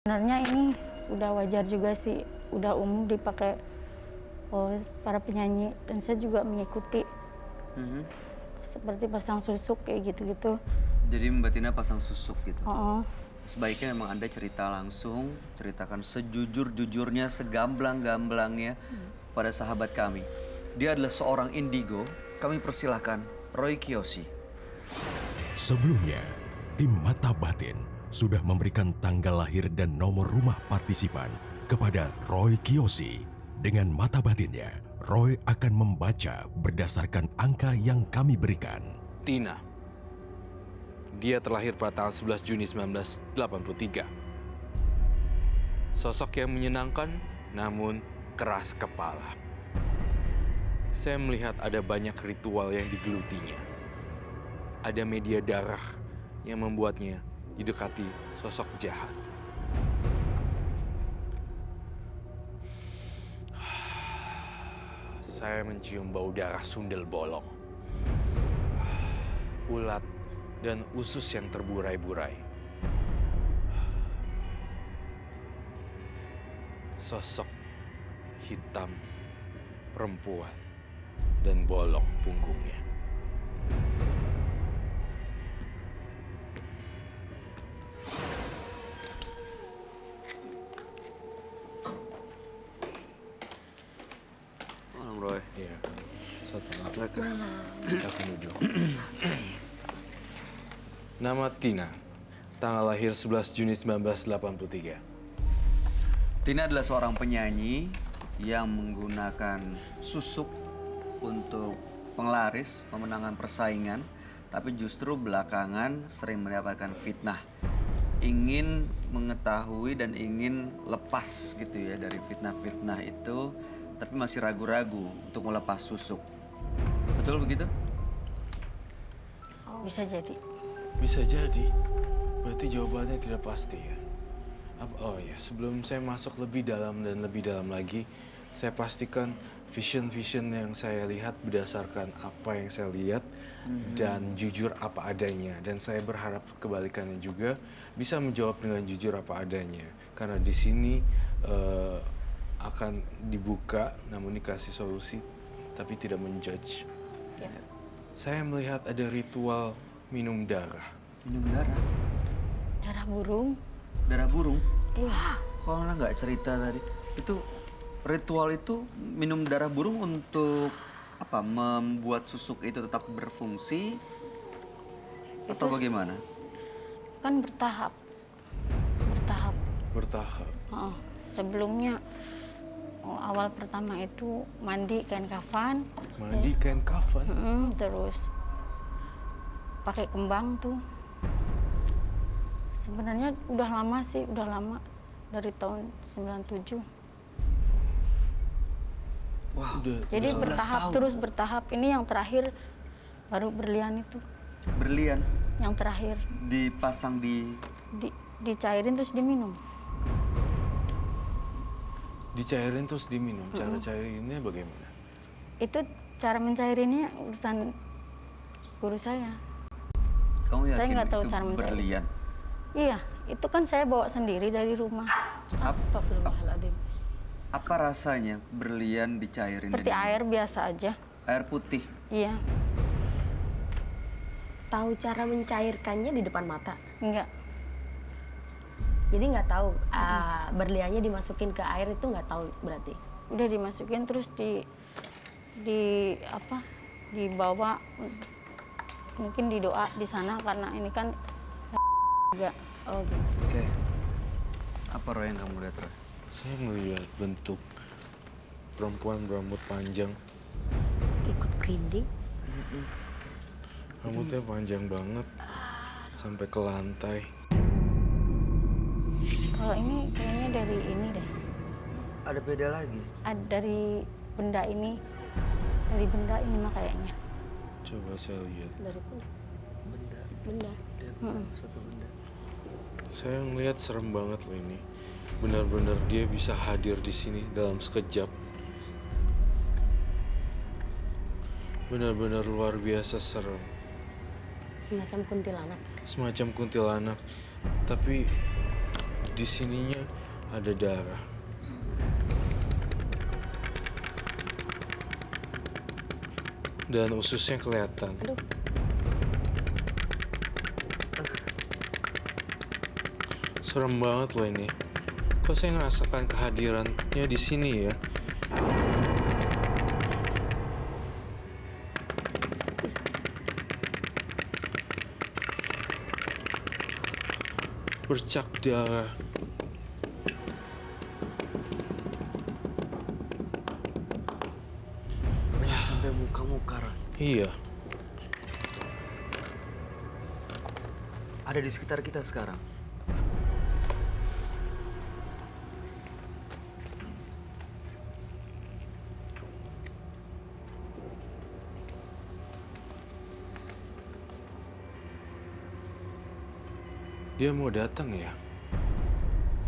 Sebenarnya ini udah wajar juga sih, udah umum dipakai para penyanyi dan saya juga mengikuti seperti pasang susuk kayak gitu-gitu. Jadi Mbak Tina pasang susuk gitu. Oh, Sebaiknya memang Anda cerita langsung, ceritakan sejujur-jujurnya, segamblang-gamblangnya pada sahabat kami. Dia adalah seorang indigo, kami persilahkan Roy Kiyoshi. Sebelumnya, tim Mata Batin sudah memberikan tanggal lahir dan nomor rumah partisipan kepada Roy Kiyoshi. Dengan mata batinnya, Roy akan membaca berdasarkan angka yang kami berikan. Tina. Dia terlahir pada tanggal 11 Juni 1983. Sosok yang menyenangkan namun keras kepala. Saya melihat ada banyak ritual yang digelutinya. Ada media darah yang membuatnya didekati sosok jahat. Saya mencium bau darah sundel bolong, ulat, dan usus yang terburai-burai. Sosok hitam, perempuan, dan bolong punggungnya. Malam Roy. Iya, satu Silakan. satu duduk. Nama Tina, tanggal lahir 11 Juni 1983. Tina adalah seorang penyanyi yang menggunakan susuk untuk penglaris, pemenangan persaingan, tapi justru belakangan sering mendapatkan fitnah. Ingin mengetahui dan ingin lepas gitu ya dari fitnah-fitnah itu, tapi masih ragu-ragu untuk melepas susuk. Betul begitu? bisa jadi. Bisa jadi. Berarti jawabannya tidak pasti ya. Oh ya, sebelum saya masuk lebih dalam dan lebih dalam lagi, saya pastikan vision yang saya lihat berdasarkan apa yang saya lihat dan jujur apa adanya. Dan saya berharap kebalikannya juga bisa menjawab dengan jujur apa adanya. Karena di sini akan dibuka, namun dikasih solusi, tapi tidak menjudge. Ya. Saya melihat ada ritual minum darah. Minum darah? Darah burung. Darah burung? Iya. Kok malah nggak cerita tadi? Itu ritual itu minum darah burung untuk apa? Membuat susuk itu tetap berfungsi atau bagaimana? Kan bertahap. Bertahap. Bertahap. Heeh. Sebelumnya awal pertama itu mandi kain kafan, Mandi kain kafan. terus pakai kembang tuh. Sebenarnya udah lama sih, udah lama dari tahun 97. Wow. Udah Jadi 11 bertahap tahun. terus bertahap. Ini yang terakhir baru berlian itu, Berlian yang terakhir dipasang di dicairin terus diminum. dicairin terus diminum. Cara cairinnya bagaimana? Itu cara mencairinnya urusan guru saya. Kamu Saya yakin nggak tahu itu cara mencari. berlian? Iya, itu kan saya bawa sendiri dari rumah. Astagfirullahaladzim. Apa rasanya berlian dicairin? Seperti dan air biasa aja. air putih. Iya, Tahu cara mencairkannya di depan mata. enggak. Jadi nggak tahu berliannya dimasukin ke air itu nggak tahu berarti. Udah dimasukin terus di apa? Dibawa, mungkin didoa di sana karena ini kan juga. Oh gitu. Oke. Apa Roy yang kamu lihat, Roy? Saya melihat bentuk perempuan berambut panjang. Ikut merinding. Rambutnya panjang banget sampai ke lantai. Kalau ini kayaknya dari ini deh. Ada beda lagi. Ada dari benda ini. Dari benda ini mah kayaknya. Coba saya lihat. Dari mana? Benda. Benda. Dia satu benda. Saya ngelihat serem banget loh ini. Benar-benar dia bisa hadir di sini dalam sekejap. Benar-benar luar biasa serem. Semacam kuntilanak. Semacam kuntilanak, tapi di sininya ada darah. Dan ususnya kelihatan. Aduh. Serem banget loh ini. Kok saya ngerasakan kehadirannya di sini ya? Bercak darah. Banyak sampai muka-muka, Roy. Iya, Ada di sekitar kita sekarang. dia mau datang ya.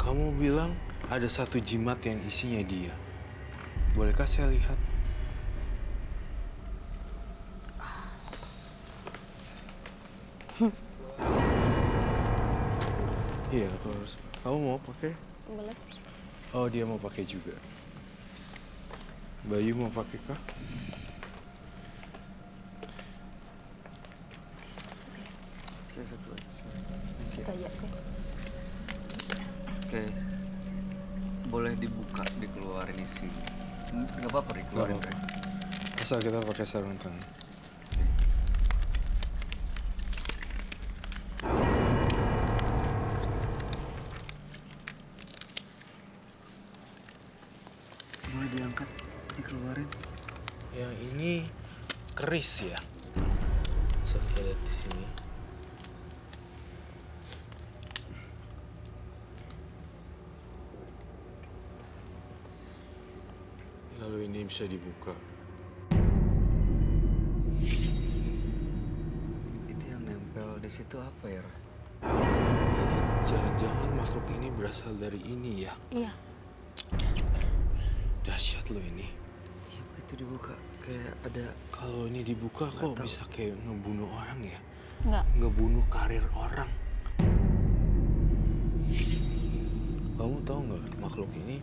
Kamu bilang ada satu jimat yang isinya dia. Bolehkah saya lihat? Iya, aku harus. Kamu mau pakai? Boleh. Oh, dia mau pakai juga. Bayu mau pakai kah? Saya satu aja. Kita aja. Oke. Oke. Boleh dibuka, dikeluarin isi. Nggak apa-apa dikeluarin, Nggak Roy. Asal kita pakai sarung tangan. Boleh diangkat, dikeluarin. Yang ini keris ya. Bisa kita lihat di sini. Lalu ini bisa dibuka. Itu yang nempel di situ apa ya, Roy? Ini jangan-jangan makhluk ini berasal dari ini ya. Iya, Dahsyat loh ini. Ya begitu dibuka kayak ada. Kalau ini dibuka kok tahu. bisa kayak ngebunuh orang ya? enggak. Ngebunuh karir orang. Kamu tahu nggak makhluk ini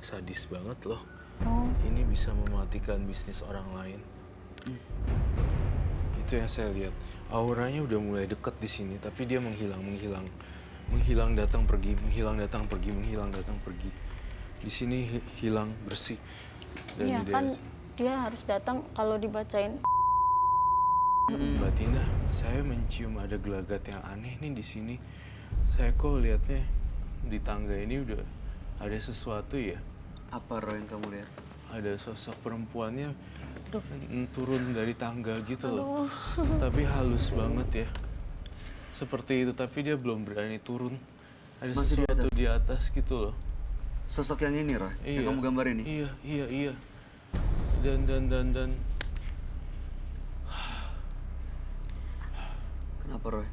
sadis banget loh. Oh, Ini bisa mematikan bisnis orang lain. Itu yang saya lihat. Auranya udah mulai dekat di sini, tapi dia menghilang datang pergi, menghilang datang pergi, menghilang datang pergi. di sini hilang bersih. Dan Iya di kan daerah dia harus datang kalau dibacain. Mbak Tina, saya mencium ada gelagat yang aneh nih di sini. Saya kok lihatnya di tangga ini udah ada sesuatu ya. Apa Roy yang kamu lihat? Ada sosok perempuannya turun dari tangga gitu loh. Tapi halus banget ya. Seperti itu, tapi dia belum berani turun. Ada Masih di sesuatu atas? di atas gitu loh. Sosok yang ini Roy, yang kamu gambar ini? Iya. Dan Kenapa Roy?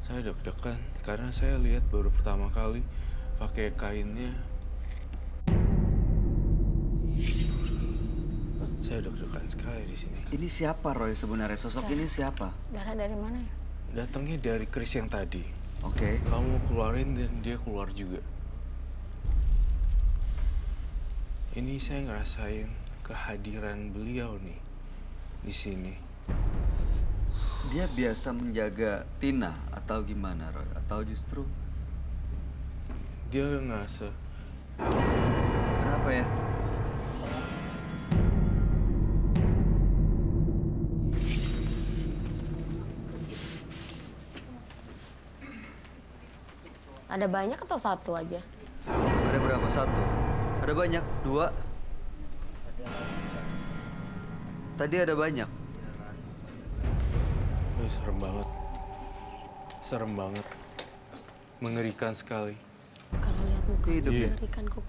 saya deg-degan karena saya lihat baru pertama kali pakai kainnya. Saya deg-degan sekali di sini. Ini siapa Roy sebenarnya? Sosok ini siapa? Darah dari mana ya? Datangnya dari Chris yang tadi. Oke. Kamu keluarin dan dia keluar juga. Ini saya ngerasain kehadiran beliau nih di sini. Dia biasa menjaga Tina atau gimana Roy? Atau justru Dia ngerasa kenapa ya? Ada banyak atau satu aja? Ada berapa? Satu? Ada banyak? Dua? Tadi ada banyak. serem banget. Serem banget. Mengerikan sekali. Kalau lihat muka Hidup ya? mengerikan kok.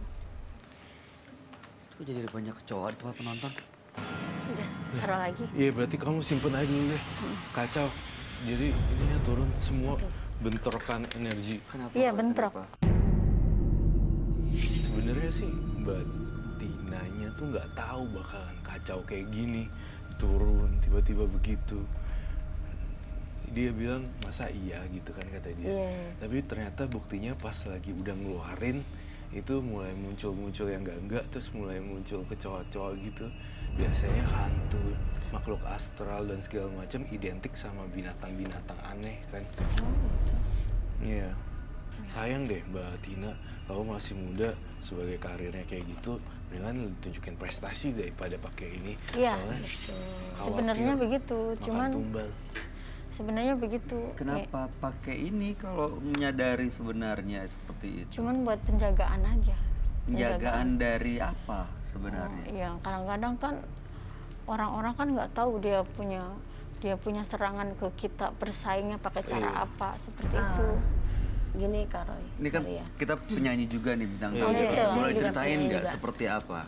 Kok jadi banyak kecoa di tempat penonton? Udah, taruh lagi. Iya berarti kamu simpen aja dulu deh. Kacau. Jadi ininya turun semua bentrokan energi. Kenapa? Iya, Roy? bentrok. Kenapa? Sebenarnya sih Mbak Tinanya tuh nggak tahu bakalan kacau kayak gini. Turun tiba-tiba begitu. Dia bilang masa iya gitu kan kata dia. Iya. Tapi ternyata buktinya pas lagi udah ngeluarin itu mulai muncul yang enggak terus mulai muncul kecoa-coa gitu. Biasanya hantu, makhluk astral dan segala macam identik sama binatang-binatang aneh kan. Oh gitu. Iya. Sayang deh Mbak Tina, kamu masih muda sebagai karirnya kayak gitu, dengan tunjukin prestasi daripada pakai ini. Iya, Soalnya khawatir sebenarnya begitu. makan Cuman tumbal. sebenarnya begitu. Kenapa pakai ini kalau menyadari sebenarnya seperti itu? Cuman buat penjagaan aja. Penjagaan dari apa Oh, sebenarnya? iya, kadang-kadang kan orang-orang kan nggak tahu dia punya serangan ke kita, bersaingnya pakai cara apa seperti itu. Gini Kak Roy. Ini kan sorry ya. kita penyanyi juga nih bintang Iya, tamu. iya, iya. Boleh Saya juga ceritain penyanyi nggak juga. seperti apa?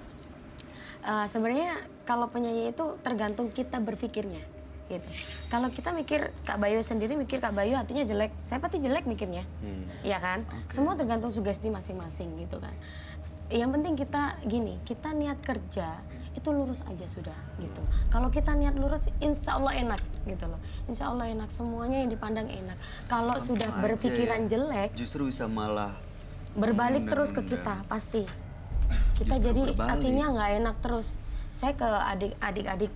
Sebenarnya kalau penyanyi itu tergantung kita berpikirnya gitu. Kalau kita mikir Kak Bayu sendiri mikir Kak Bayu hatinya jelek, saya pasti jelek mikirnya. Iya kan? Semua tergantung sugesti masing-masing gitu kan. Yang penting kita gini, kita niat kerja itu lurus aja sudah gitu. Kalau kita niat lurus, insya Allah enak gitu loh. Insya Allah enak, semuanya yang dipandang enak. Kalau sudah Aja berpikiran ya. jelek, Justru bisa malah berbalik terus ke menunda-nunda. kita pasti. Kita Justru jadi berbalik. hatinya nggak enak terus. Saya ke adik-adik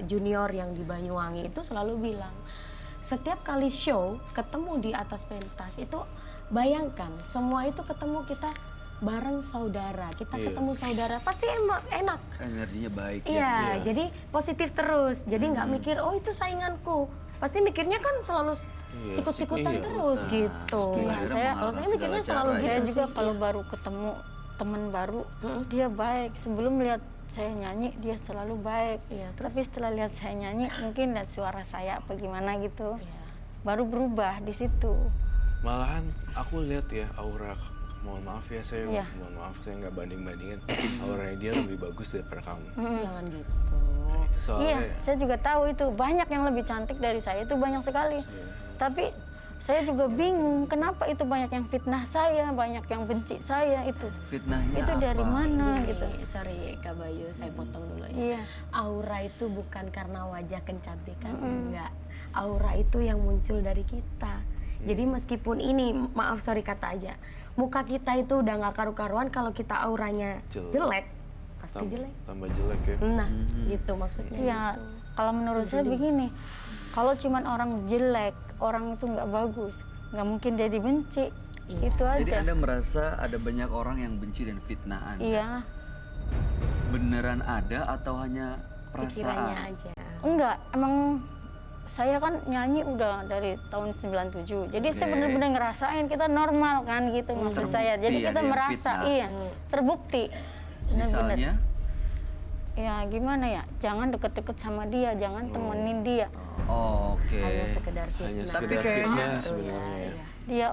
junior yang di Banyuwangi itu selalu bilang, setiap kali show ketemu di atas pentas itu bayangkan semua itu ketemu kita bareng saudara, kita ketemu saudara pasti emang enak. energinya baik ya. Iya, jadi positif terus. Jadi nggak mikir, oh itu sainganku. Pasti mikirnya kan selalu sikut-sikutan iya. terus gitu. setuju. Ya, Akhirnya Kalau saya mengalahkan mikirnya segala selalu cara, Saya gitu juga sih. kalau baru ketemu teman baru, dia baik. Sebelum lihat saya nyanyi, dia selalu baik. Iya, terus? Tapi setelah lihat saya nyanyi, mungkin lihat suara saya apa gimana gitu, Iya. baru berubah di situ. Malahan aku lihat ya aura, mohon maaf ya saya, Iya. mohon maaf saya nggak banding-bandingin, auranya dia lebih bagus daripada kamu. Jangan gitu. Soalnya Iya, saya juga tahu itu banyak yang lebih cantik dari saya, itu banyak sekali. Tapi saya juga bingung kenapa itu banyak yang fitnah saya, banyak yang benci saya itu. Fitnahnya Itu dari apa? mana Gini, gitu? sorry Kak Bayu, saya potong dulu ya. Iya. Aura itu bukan karena wajah kecantikan, enggak. Aura itu yang muncul dari kita. Jadi meskipun ini, maaf sorry kata aja, muka kita itu udah nggak karu-karuan, kalau kita auranya jelek, pasti jelek. tambah jelek ya. Nah, gitu maksudnya. Iya, gitu. kalau menurut saya begini, kalau cuman orang jelek, orang itu nggak bagus, nggak mungkin dia dibenci. Itu aja. Jadi Anda merasa ada banyak orang yang benci dan fitnah Anda? Iya. Beneran ada atau hanya Pikirannya perasaan? aja. Enggak, emang saya kan nyanyi udah dari tahun 97. Jadi saya Oke. benar-benar ngerasain kita normal kan gitu maksud saya. Jadi Terbukti kita ada yang merasa fitnah. iya, terbukti. Benar-benar. Misalnya? Ya gimana ya? Jangan deket-deket sama dia, jangan temenin dia. Oke. Hanya sekedar Hanya fitnah. Tapi sekedar kayaknya- fitnah Betul, sebenarnya. ya. Dia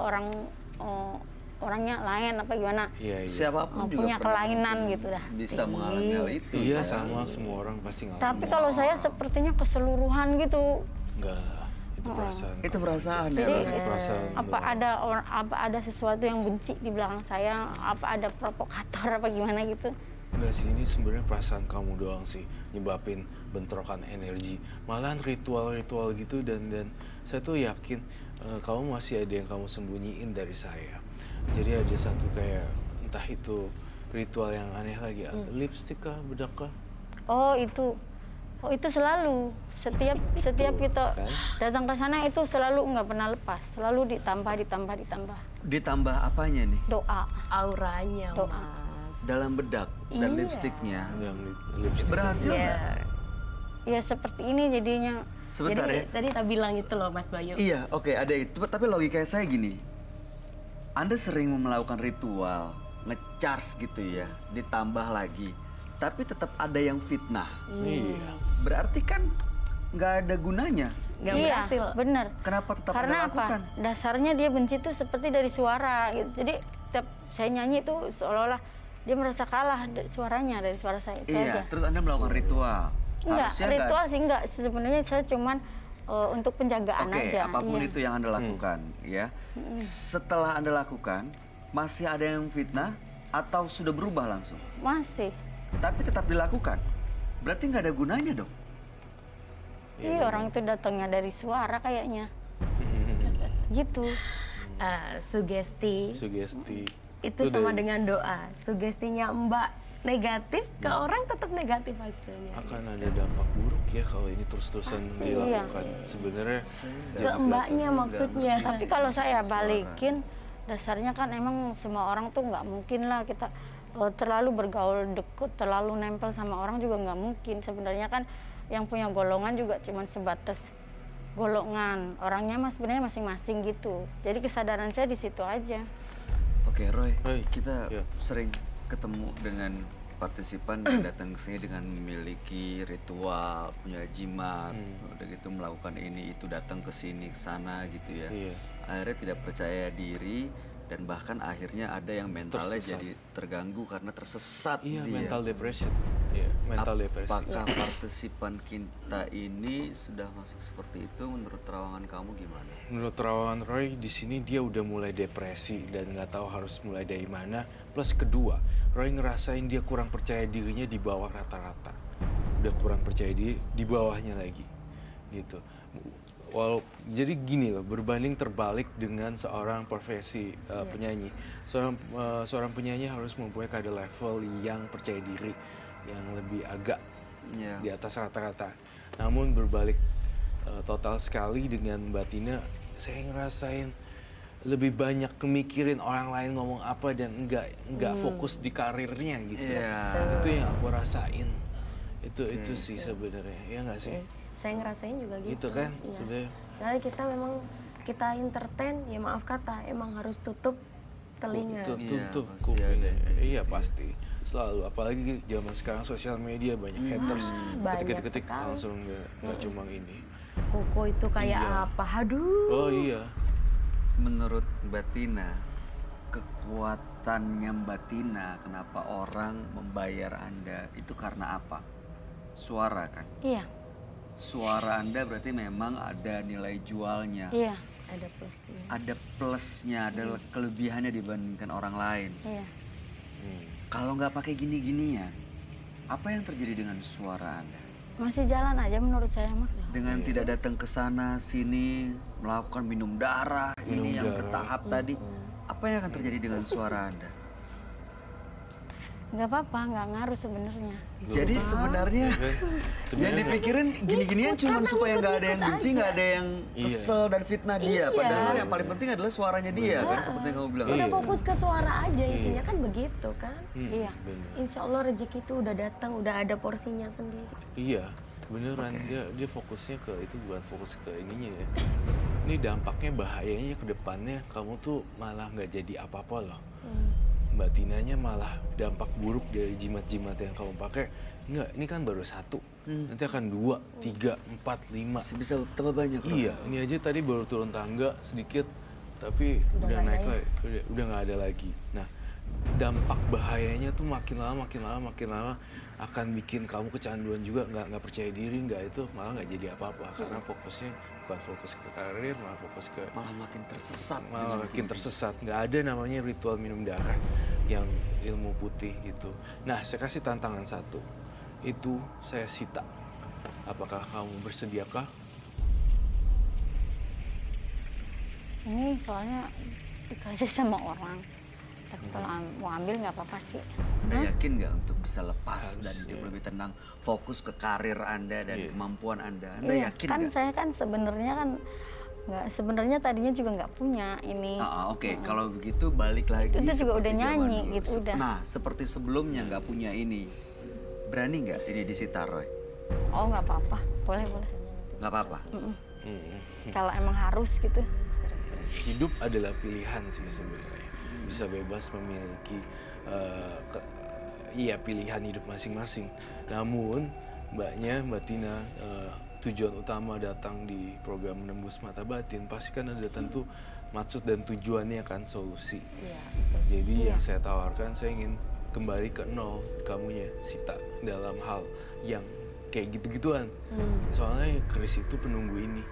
orangnya lain apa gimana? Iya, iya. Siapapun juga Punya pernah kelainan gitu dah. bisa mengalami hal itu. Iya, sama semua orang pasti ngalamin. Tapi kalau saya sepertinya keseluruhan gitu. Enggak lah, itu perasaan. Itu perasaan ya, Jadi Roy? perasaan. apa ada sesuatu yang benci di belakang saya? Apa ada provokator apa gimana gitu? Enggak sih, ini sebenarnya perasaan kamu doang sih nyebabin bentrokan energi. Malahan ritual-ritual gitu dan saya tuh yakin kamu masih ada yang kamu sembunyiin dari saya. Jadi ada satu kayak entah itu ritual yang aneh lagi atau lipstick kah, bedak kah? Oh itu selalu setiap kita kan? datang ke sana itu selalu nggak pernah lepas, selalu ditambah. Ditambah apanya nih? Doa. Auranya, Doa. Mas. Dalam bedak dan lipstiknya. Yang lipstick. Berhasil Iya. nggak? Ya seperti ini jadinya. Sebentar Jadi ya. tadi tak bilang itu loh Mas Bayu. Iya, oke, ada itu. Tapi logika saya gini. Anda sering melakukan ritual, ngecharge gitu ya, ditambah lagi. Tapi tetap ada yang fitnah. Iya. Berarti kan nggak ada gunanya. Nggak Iya, berhasil. benar. Kenapa tetap Karena Anda apa? lakukan? Dasarnya dia benci itu seperti dari suara gitu. Jadi tiap saya nyanyi itu seolah-olah dia merasa kalah suaranya dari suara saya itu Iya, aja. terus Anda melakukan ritual. Enggak, Harusnya nggak- ritual sih enggak. Sebenarnya saya cuman untuk penjagaan Oke, aja. apapun Iya. itu yang Anda lakukan, ya. Setelah Anda lakukan, masih ada yang fitnah atau sudah berubah langsung? Masih. Tapi tetap dilakukan. Berarti nggak ada gunanya dong. Iya, orang itu datangnya dari suara kayaknya. Gitu. Sugesti Sugesti. itu sama dengan doa. Sugestinya Mbak negatif, ke orang tetap negatif hasilnya. Akan ada dampak buruk ya kalau ini terus-terusan Pasti, dilakukan. Sebenarnya Ke mbaknya maksudnya. Tapi kalau saya balikin, dasarnya kan emang semua orang tuh nggak mungkin lah kita terlalu bergaul deket, terlalu nempel sama orang juga nggak mungkin. Sebenarnya kan yang punya golongan juga cuma sebatas golongan. Orangnya mas sebenarnya masing-masing gitu. Jadi kesadaran saya di situ aja. Oke, Roy, Hai. kita Ya. sering ketemu dengan partisipan yang datang ke sini dengan memiliki ritual, punya jimat, udah gitu melakukan ini itu, datang ke sini ke sana gitu ya. Iya. Akhirnya tidak percaya diri dan bahkan akhirnya ada yang mentalnya Tersesat. jadi terganggu karena tersesat iya, dia. mental depression. Iya, mental depression. Apakah partisipan kita ini sudah masuk seperti itu? Menurut terawangan kamu gimana? Menurut terawangan Roy, di sini dia udah mulai depresi dan nggak tahu harus mulai dari mana. Plus kedua, Roy ngerasain dia kurang percaya dirinya di bawah rata-rata. Udah kurang percaya diri di bawahnya lagi, gitu. Jadi gini loh, berbanding terbalik dengan seorang profesi penyanyi. Seorang penyanyi harus mempunyai kadar level yang percaya diri, yang lebih agak Ya. di atas rata-rata. Namun berbalik total sekali dengan Mbak Tina, saya ngerasain lebih banyak kemikirin orang lain ngomong apa dan enggak fokus di karirnya gitu. Iya. Itu yang aku rasain. Itu sih sebenarnya, ya nggak sih? Saya ngerasain juga gitu. Gitu kan, Iya. sebenarnya. Soalnya kita memang kita entertain, ya maaf kata, emang harus tutup telinga. Tutup Iya, pasti kuping. ada yang kayak Iya pasti, selalu. Apalagi zaman sekarang sosial media banyak haters. banyak Ketik-ketik sekali. langsung nggak cuma ini. Koko itu kayak Iya. apa? Aduh. Oh iya. Menurut Mbak Tina, kekuatannya Mbak Tina, kenapa orang membayar Anda itu karena apa? Suara kan? Iya, Suara Anda berarti memang ada nilai jualnya. iya, Ada plusnya. Ada plusnya, ada kelebihannya dibandingkan orang lain. iya. Kalau nggak pakai gini-ginian, apa yang terjadi dengan suara Anda? Masih jalan aja menurut saya mah. Dengan tidak datang ke sana sini, melakukan minum darah, ini yang darah. bertahap tadi, apa yang akan terjadi dengan suara Anda? nggak apa-apa, nggak ngaruh sebenarnya. Jadi sebenarnya yang Sebenarnya dipikirin gini-ginian cuma supaya nggak ada yang benci, nggak ada yang kesel dan fitnah dia. Padahal yang paling penting adalah suaranya dia kan, seperti yang kamu bilang. Udah fokus ke suara aja, intinya kan begitu kan. Iya. bener. Insya Allah rezeki itu udah datang, udah ada porsinya sendiri. Iya, beneran dia fokusnya ke itu, bukan fokus ke ininya ya. Ini dampaknya, bahayanya ke depannya kamu tuh malah nggak jadi apa-apa loh. Mbak Tinanya malah dampak buruk dari jimat-jimat yang kamu pakai. Enggak, ini kan baru 1. Nanti akan 2, 3, 4, 5. Masih bisa tambah banyak. Roy. Iya, ini aja tadi baru turun tangga sedikit, tapi udah nggak naik ada ya? lagi, udah nggak ada lagi. Nah, dampak bahayanya tuh makin lama akan bikin kamu kecanduan juga, nggak percaya diri, nggak itu malah nggak jadi apa-apa karena fokusnya bukan fokus ke karir, malah fokus ke Malah makin tersesat. malah makin tersesat. Nggak ada namanya ritual minum darah yang ilmu putih gitu. Nah, saya kasih tantangan 1, itu saya sita. Apakah kamu bersediakah? Ini soalnya dikasih sama orang. Tapi kalau mau ambil nggak apa-apa sih. Anda yakin nggak untuk bisa lepas dan Harus, hidup iya. lebih tenang, fokus ke karir Anda dan Iya. kemampuan Anda? Anda Iya, yakin kan nggak? saya kan sebenarnya kan nggak, sebenarnya tadinya juga nggak punya ini. Oke, kalau begitu balik lagi. Itu juga seperti udah zaman nyanyi dulu. gitu, udah. Nah, seperti sebelumnya nggak punya ini, berani nggak ini disita, Roy? Oh nggak apa-apa, boleh. Nggak apa-apa. Kalau emang harus gitu. Hidup adalah pilihan sih sebenarnya. Bisa bebas memiliki pilihan hidup masing-masing. Namun Mbak Tina, tujuan utama datang di program Menembus Mata Batin pasti kan ada tentu maksud dan tujuannya kan, solusi. Jadi yang saya tawarkan, saya ingin kembali ke nol kamunya, Sita, dalam hal yang kayak gitu-gituan. Soalnya keris itu penunggu ini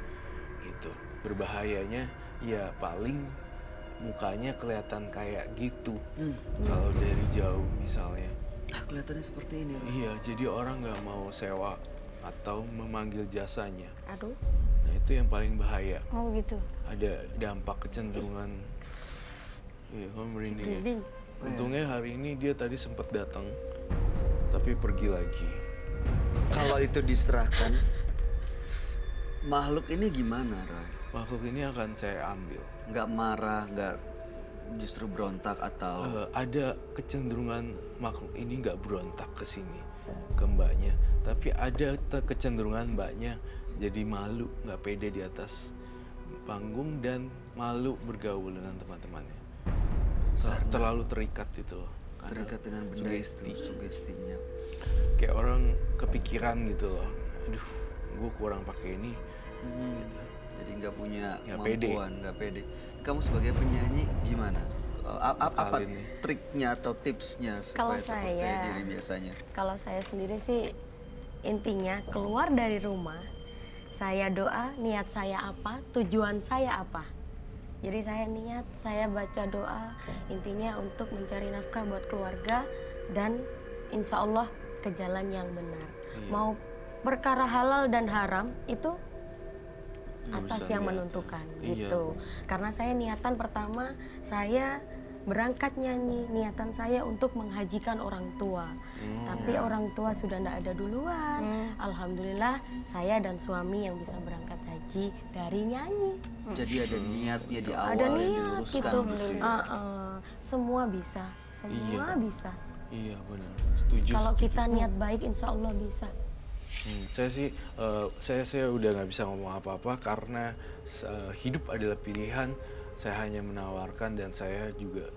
gitu. Berbahayanya ya paling mukanya kelihatan kayak gitu kalau dari jauh misalnya. Kelihatannya seperti ini, Roy. Iya, jadi orang nggak mau sewa atau memanggil jasanya. Aduh, Nah, itu yang paling bahaya. Oh gitu. Ada dampak kecenderungan. Iya, kamu merinding ya? Untungnya hari ini dia tadi sempat datang, tapi pergi lagi. Kalau itu diserahkan, makhluk ini gimana, Roy? Makhluk ini akan saya ambil. Nggak marah, nggak justru berontak atau Ada kecenderungan makhluk ini nggak berontak ke sini, ke mbaknya. Tapi ada kecenderungan mbaknya jadi malu, nggak pede di atas panggung dan malu bergaul dengan teman-temannya. Terlalu terikat itu loh. Karena terikat dengan benda sugesti. itu, sugestinya. Kayak orang kepikiran gitu loh. Aduh, gue kurang pakai ini. Gitu. Jadi nggak punya Nggak pede. kemampuan, nggak pede. Kamu sebagai penyanyi gimana? Apa Kali ini. triknya atau tipsnya Kalau supaya terpercaya saya- diri biasanya? kalau saya sendiri sih intinya keluar dari rumah, saya doa, niat saya apa, tujuan saya apa. Jadi saya niat, saya baca doa, intinya untuk mencari nafkah buat keluarga dan insya Allah ke jalan yang benar. Mau perkara halal dan haram itu atas Urusan yang di menentukan atas. Iya. gitu. Karena saya niatan pertama saya berangkat nyanyi, niatan saya untuk menghajikan orang tua. Tapi orang tua sudah tidak ada duluan. Alhamdulillah saya dan suami yang bisa berangkat haji dari nyanyi. Jadi ada niatnya di awal Ada yang niat diluruskan gitu. gitu ya. Semua bisa, semua Iya. bisa. Iya benar, setuju. Kalau setuju. kita niat baik, insya Allah bisa. Saya sih, saya udah nggak bisa ngomong apa-apa karena hidup adalah pilihan. Saya hanya menawarkan dan saya juga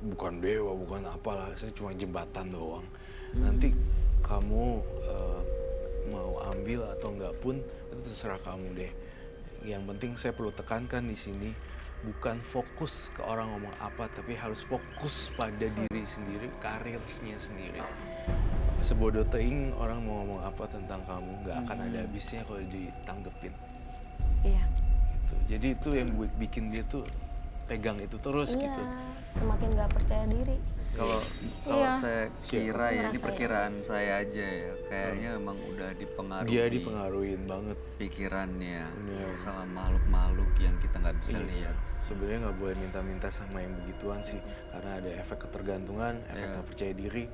bukan dewa, bukan apalah. Saya cuma jembatan doang. Nanti kamu mau ambil atau enggak pun itu terserah kamu deh. Yang penting saya perlu tekankan di sini bukan fokus ke orang ngomong apa, tapi harus fokus pada diri sendiri, karirnya sendiri. Sebodoh teing orang mau ngomong apa tentang kamu nggak akan ada habisnya kalau ditanggepin. Iya. Gitu. Jadi itu yang bikin dia tuh pegang itu terus Iya, gitu. semakin nggak percaya diri. Kalau Iya. saya kira ya, ini Ngerasain perkiraan saya aja ya, kayaknya memang udah dipengaruhi Dia dipengaruhin banget. pikirannya Iya. sama makhluk-makhluk yang kita nggak bisa lihat. sebenarnya nggak boleh minta-minta sama yang begituan sih, karena ada efek ketergantungan, efek nggak percaya diri.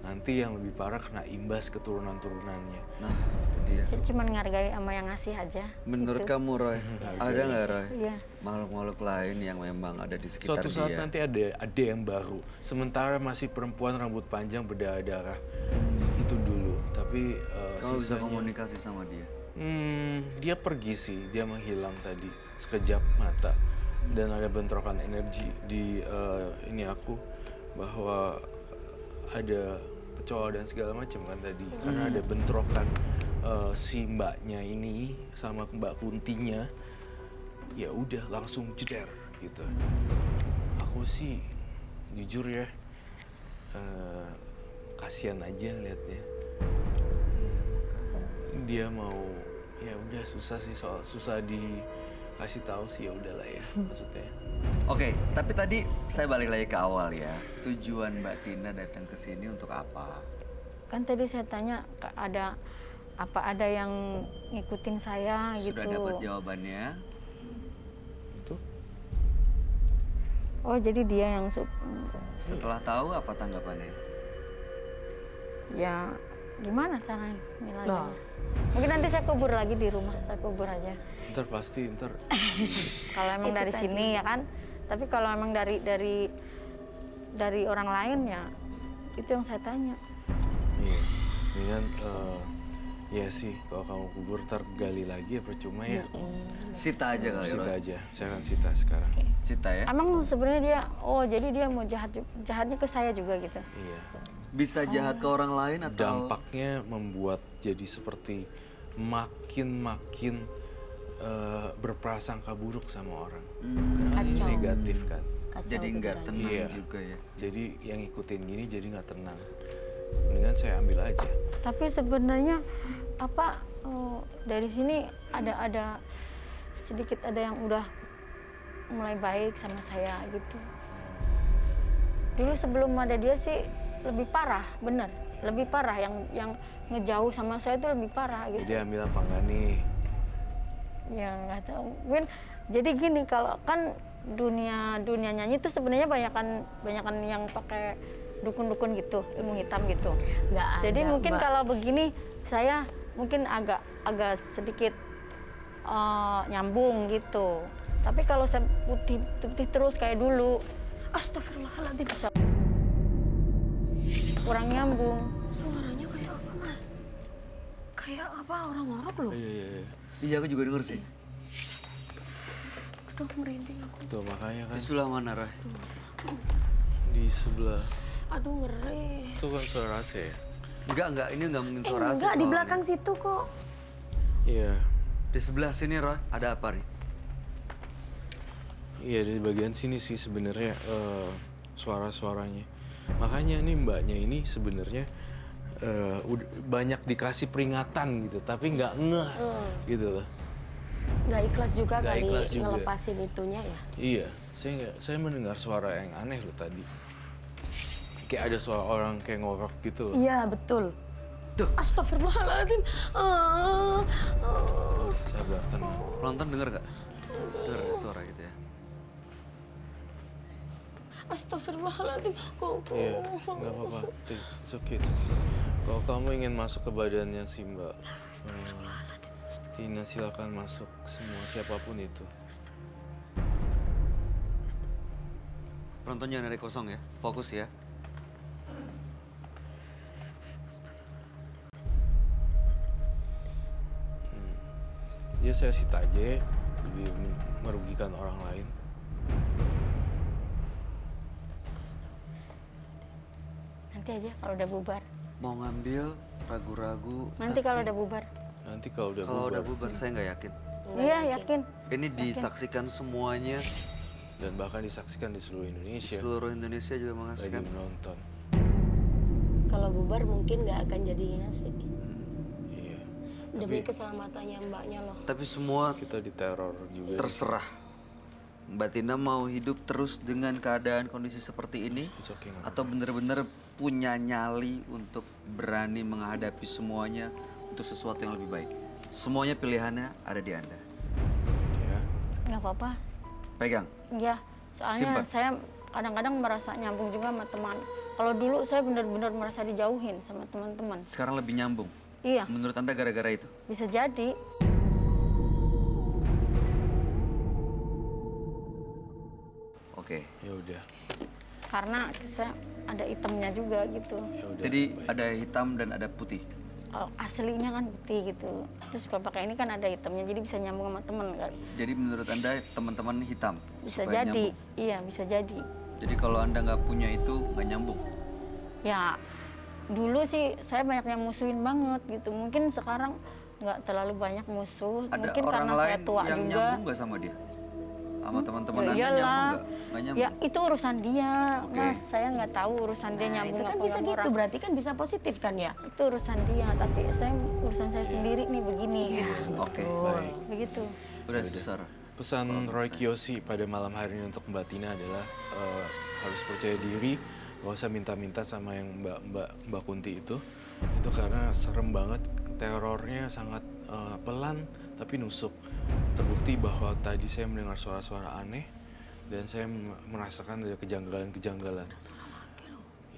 Nanti yang lebih parah kena imbas keturunan-turunannya. Nah, itu dia. Saya cuma menghargai sama yang ngasih aja. Menurut gitu. kamu Roy, ada nggak Roy? Iya. Makhluk-makhluk lain yang memang ada di sekitar Suatu saat dia? nanti ada yang baru. Sementara masih perempuan rambut panjang berdarah-darah. Itu dulu. Tapi Kamu bisa sisanya- komunikasi sama dia? Dia pergi sih, dia menghilang tadi sekejap mata, dan ada bentrokan energi di ini aku, bahwa ada kecoa dan segala macam kan tadi, karena ada bentrokan si mbaknya ini sama mbak Kuntinya, ya udah langsung jeder gitu. Aku sih jujur ya, kasihan aja liatnya. Dia mau, ya udah susah sih, soal susah dikasih tahu sih, ya udahlah ya maksudnya. Oke, tapi tadi saya balik lagi ke awal ya. Tujuan Mbak Tina datang ke sini untuk apa? Kan tadi saya tanya ada yang ngikutin saya gitu. Sudah dapat jawabannya. Itu Oh, jadi dia yang Setelah tahu apa tanggapannya? ya gimana caranya ngilangin? Mungkin nanti saya kubur lagi di rumah, saya kubur aja. ntar pasti ntar Kalau emang dari sini ya kan. Tapi kalau emang dari orang lain ya itu yang saya tanya. iya, ini kan ya sih, kalau kamu kubur ntar gali lagi ya percuma ya. Sita aja kali Sita Roy. aja, saya akan sita sekarang. Sita ya. Emang sebenarnya dia, jadi dia mau jahatnya ke saya juga gitu. Iya. Bisa jahat ke orang lain atau Dampaknya membuat jadi seperti makin berprasangka buruk sama orang. Karena kan ini Kacau. negatif kan. Kacau jadi nggak pikirannya. tenang Iya. juga ya? Jadi yang ikutin gini jadi nggak tenang. Mendingan saya ambil aja. Tapi sebenarnya dari sini ada sedikit ada yang udah mulai baik sama saya gitu. Dulu sebelum ada dia sih lebih parah, bener. Lebih parah yang ngejauh sama saya itu lebih parah gitu. Jadi ambil apa enggak nih? Ya nggak tahu. Win, jadi gini, kalau kan dunia nyanyi itu sebenarnya banyakan yang pakai dukun-dukun gitu, ilmu hitam gitu. Nggak ada, Jadi mungkin Mbak. kalau begini saya mungkin agak sedikit nyambung gitu. Tapi kalau saya putih terus kayak dulu Astagfirullahaladzim. kurang nyambung. Suaranya kayak apa, Mas? Kayak apa, orang ngorok loh. Iya. Iya, aku juga denger sih. Aduh, merinding aku. Tuh makanya kan Di sebelah mana Roy? di sebelah Aduh, ngeri. itu kan suara AC ya. Enggak, ini enggak mungkin suara AC Enggak, di soalnya. belakang situ kok. Iya. Di sebelah sini Roy, ada apa nih? Iya, di bagian sini sih sebenarnya suara-suaranya. Makanya nih mbaknya ini sebenarnya banyak dikasih peringatan gitu, tapi nggak ngeh gitu loh. Nggak ikhlas juga Nggak kali ikhlas juga. ngelepasin itunya ya. Iya, saya mendengar suara yang aneh loh tadi. Kayak ada suara orang kayak ngorok gitu loh. Iya, betul. Tuh. Astagfirullahaladzim. Sabar, tenang. Penonton denger gak? Denger ada suara gitu ya? Astagfirullahaladzim. Kok Iya, nggak apa-apa. It's okay, it's okay. Kalau kamu ingin masuk ke badannya si Mbak Tina, silakan masuk, semua siapapun itu. Penonton jangan ada kosong ya, fokus ya. Ya saya sita aja ya, lebih merugikan orang lain. Nanti aja kalau udah bubar. Mau ngambil, ragu-ragu. Nanti kalau udah bubar. Nanti kalau udah Kalau bubar udah bubar, saya nggak yakin. Iya, yakin. Ini disaksikan semuanya, dan bahkan disaksikan di seluruh di Indonesia seluruh Indonesia juga lagi mengaksikan. menonton. kalau bubar mungkin nggak akan jadi ngasih. Iya. Demi keselamatannya mbaknya loh. Tapi semua Kita diteror juga. terserah. Mbak Tina mau hidup terus dengan keadaan kondisi seperti ini? It's okay, nggak Atau benar-benar punya nyali untuk berani menghadapi semuanya untuk sesuatu yang lebih baik? Semuanya pilihannya ada di Anda. ya. Nggak apa-apa. Pegang. Iya, soalnya Simpan. saya kadang-kadang merasa nyambung juga sama teman. Kalau dulu saya benar-benar merasa dijauhin sama teman-teman. Sekarang lebih nyambung. Iya, Menurut Anda gara-gara itu? bisa jadi. Oke. Ya udah. Karena saya ada hitamnya juga gitu. Ya udah. Jadi baik. ada hitam dan ada putih. Oh, aslinya kan putih gitu. Terus kalau pakai ini kan ada hitamnya, jadi bisa nyambung sama teman kan. Jadi menurut Anda teman-teman hitam? Bisa supaya jadi, nyambung. iya bisa jadi. Jadi kalau Anda nggak punya itu nggak nyambung? Ya dulu sih saya banyak yang musuhin banget gitu. Mungkin sekarang nggak terlalu banyak musuh. Ada Mungkin orang karena lain saya tua yang juga. nyambung nggak sama dia? Sama teman-teman Ya Anda iyalah. nyambung nggak? Nggak nyambung? Ya itu urusan dia, Oke. Mas. Saya nggak tahu urusan dia Nah, nyambung itu kan apa bisa sama gitu, orang. berarti kan bisa positif kan ya? Itu urusan dia, tapi urusan saya sendiri nih begini. gitu. Oke. Baik. Begitu. Udah, Sar. Pesan Roy Kiyoshi pada malam hari ini untuk Mbak Tina adalah harus percaya diri, gak usah minta-minta sama yang Mbak Kunti itu karena serem banget, terornya sangat pelan tapi nusuk. Terbukti bahwa tadi saya mendengar suara-suara aneh dan saya merasakan ada kejanggalan-kejanggalan.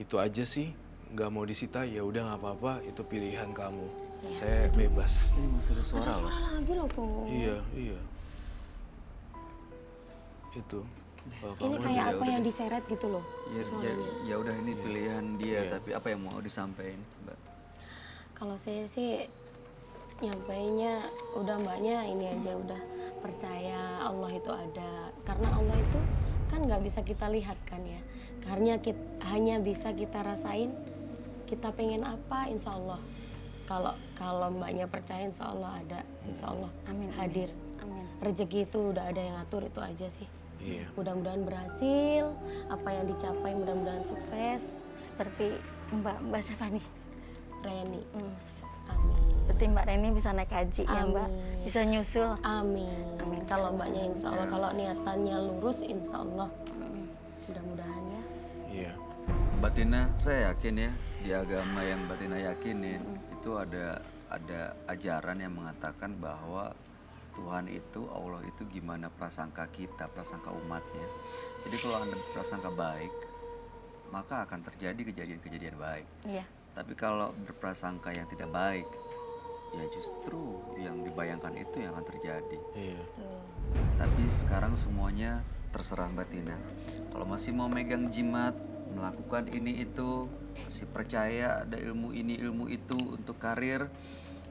Itu aja sih, nggak mau disita ya udah nggak apa-apa, itu pilihan kamu. Saya bebas. Ini masih ada suara Ada loh. suara lagi loh tuh. Iya. Itu. Kalau Ini kamu kayak ya apa udah yang deh. diseret gitu loh. Ya udah ini pilihan dia, Iya. tapi apa yang mau disampaikan, Mbak? Kalau saya sih nyampainya udah mbaknya ini aja, udah percaya Allah itu ada. Karena Allah itu kan nggak bisa kita lihat kan ya. Karena hanya bisa kita rasain, kita pengen apa insya Allah. Kalau mbaknya percaya insya Allah ada, insya Allah Amin. hadir. Amin. Rezeki itu udah ada yang ngatur, itu aja sih. Iya. Mudah-mudahan berhasil, apa yang dicapai mudah-mudahan sukses. Seperti Mbak Stefani. Reni, Hmm. amin. Berarti Mbak Reni bisa naik haji ya Mbak, Amin. bisa nyusul. Amin. Amin. Kalau mbaknya insya Allah, kalau niatannya lurus insya Allah. Mudah-mudahan ya. Iya. Mbak Tina, saya yakin ya di agama yang Mbak Tina yakinin itu ada ajaran yang mengatakan bahwa Tuhan itu, Allah itu gimana prasangka kita, prasangka umatnya. Jadi kalau Anda berprasangka baik, maka akan terjadi kejadian-kejadian baik. Iya. Tapi kalau berprasangka yang tidak baik, ya justru yang dibayangkan itu yang akan terjadi. Iya. Betul. Tapi sekarang semuanya terserah Mbak Tina. Kalau masih mau megang jimat, melakukan ini itu, masih percaya ada ilmu ini ilmu itu untuk karir,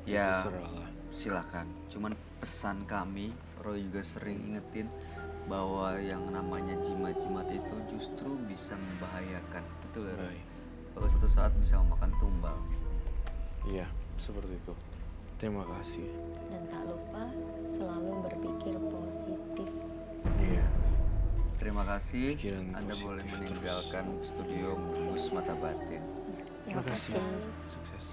ya Terserahlah. silahkan. Cuman pesan kami, Roy juga sering ingetin bahwa yang namanya jimat-jimat itu justru bisa membahayakan. Betul ya, Roy? Baik. Kalau suatu saat bisa memakan tumbal. Iya, seperti itu. Terima kasih. Dan tak lupa selalu berpikir positif. Iya. Terima kasih. Pikiran Anda positif boleh terus. meninggalkan studio Menembus Mata Batin. Terima kasih. Sukses.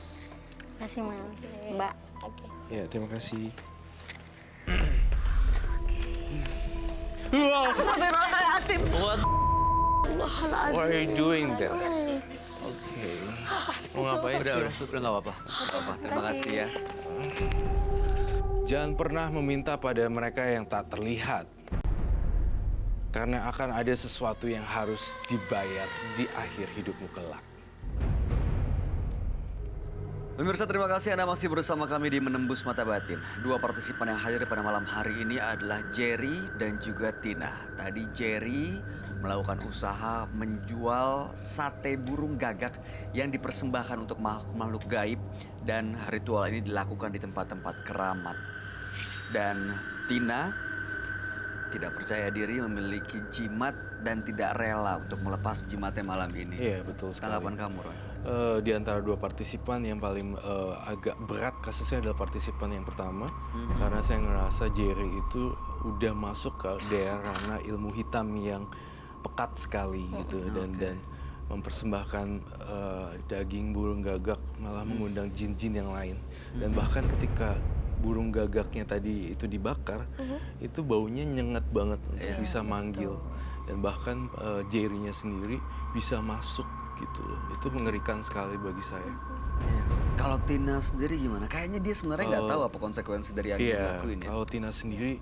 Terima kasih Mas. Mbak. Oke. Ya, terima kasih. What are you doing there? Oke. Mau ngapain? Udah nggak apa-apa. Nggak apa-apa. Terima kasih ya. Jangan pernah meminta pada mereka yang tak terlihat. Karena akan ada sesuatu yang harus dibayar di akhir hidupmu kelak. Pemirsa, terima kasih Anda masih bersama kami di Menembus Mata Batin. Dua partisipan yang hadir pada malam hari ini adalah Jerry dan juga Tina. Tadi Jerry melakukan usaha menjual sate burung gagak yang dipersembahkan untuk makhluk gaib. Dan ritual ini dilakukan di tempat-tempat keramat. Dan Tina tidak percaya diri memiliki jimat dan tidak rela untuk melepas jimatnya malam ini. Iya, betul sekali. Tanggapan kamu, Roy? Di antara dua partisipan yang paling agak berat kasusnya adalah partisipan yang pertama, karena saya ngerasa Jerry itu udah masuk ke daerah ranah ilmu hitam yang pekat sekali gitu, dan mempersembahkan daging burung gagak, malah mengundang jin-jin yang lain. Dan bahkan ketika burung gagaknya tadi itu dibakar, itu baunya nyengat banget untuk bisa manggil, dan bahkan Jerry-nya sendiri bisa masuk gitu loh. Itu mengerikan sekali bagi saya. Iya. Kalau Tina sendiri gimana? Kayaknya dia sebenarnya nggak tahu apa konsekuensi dari yang dia lakuin ya. Kalau Tina sendiri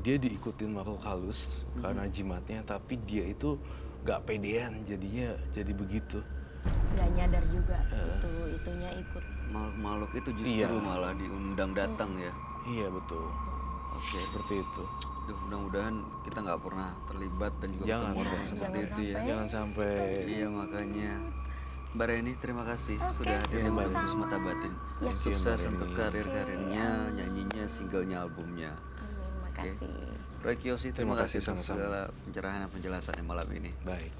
dia diikutin makhluk halus karena jimatnya, tapi dia itu gak pedean jadinya jadi begitu. Nggak nyadar juga itunya ikut. Makhluk-makhluk itu justru malah diundang datang ya. Iya betul. Oke. Seperti itu. Duh, mudah-mudahan kita nggak pernah terlibat dan juga Jangan, bertemu orang jangan. seperti itu ya. Jangan sampai. Iya, makanya Mbak Reni, terima kasih Oke, sudah hadir di sama-sama. Bungkus Mata Batin. Ya. Sukses Mbak untuk Reni. karir-karirnya, nyanyinya, singlenya, albumnya. Amin, makasih. Roy Kiyoshi, terima Terima kasih kasih atas sama-sama. segala pencerahan dan penjelasannya malam ini. Baik.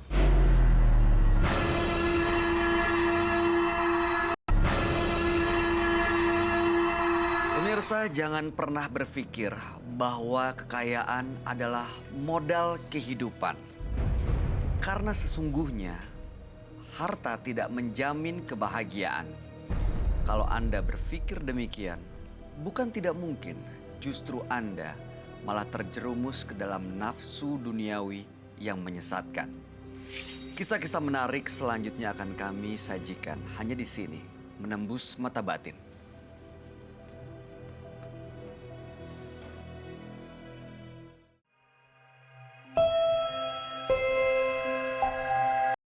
Pemirsa, jangan pernah berpikir bahwa kekayaan adalah modal kehidupan. Karena sesungguhnya harta tidak menjamin kebahagiaan. Kalau Anda berpikir demikian, bukan tidak mungkin justru Anda malah terjerumus ke dalam nafsu duniawi yang menyesatkan. Kisah-kisah menarik selanjutnya akan kami sajikan hanya di sini, Menembus Mata Batin.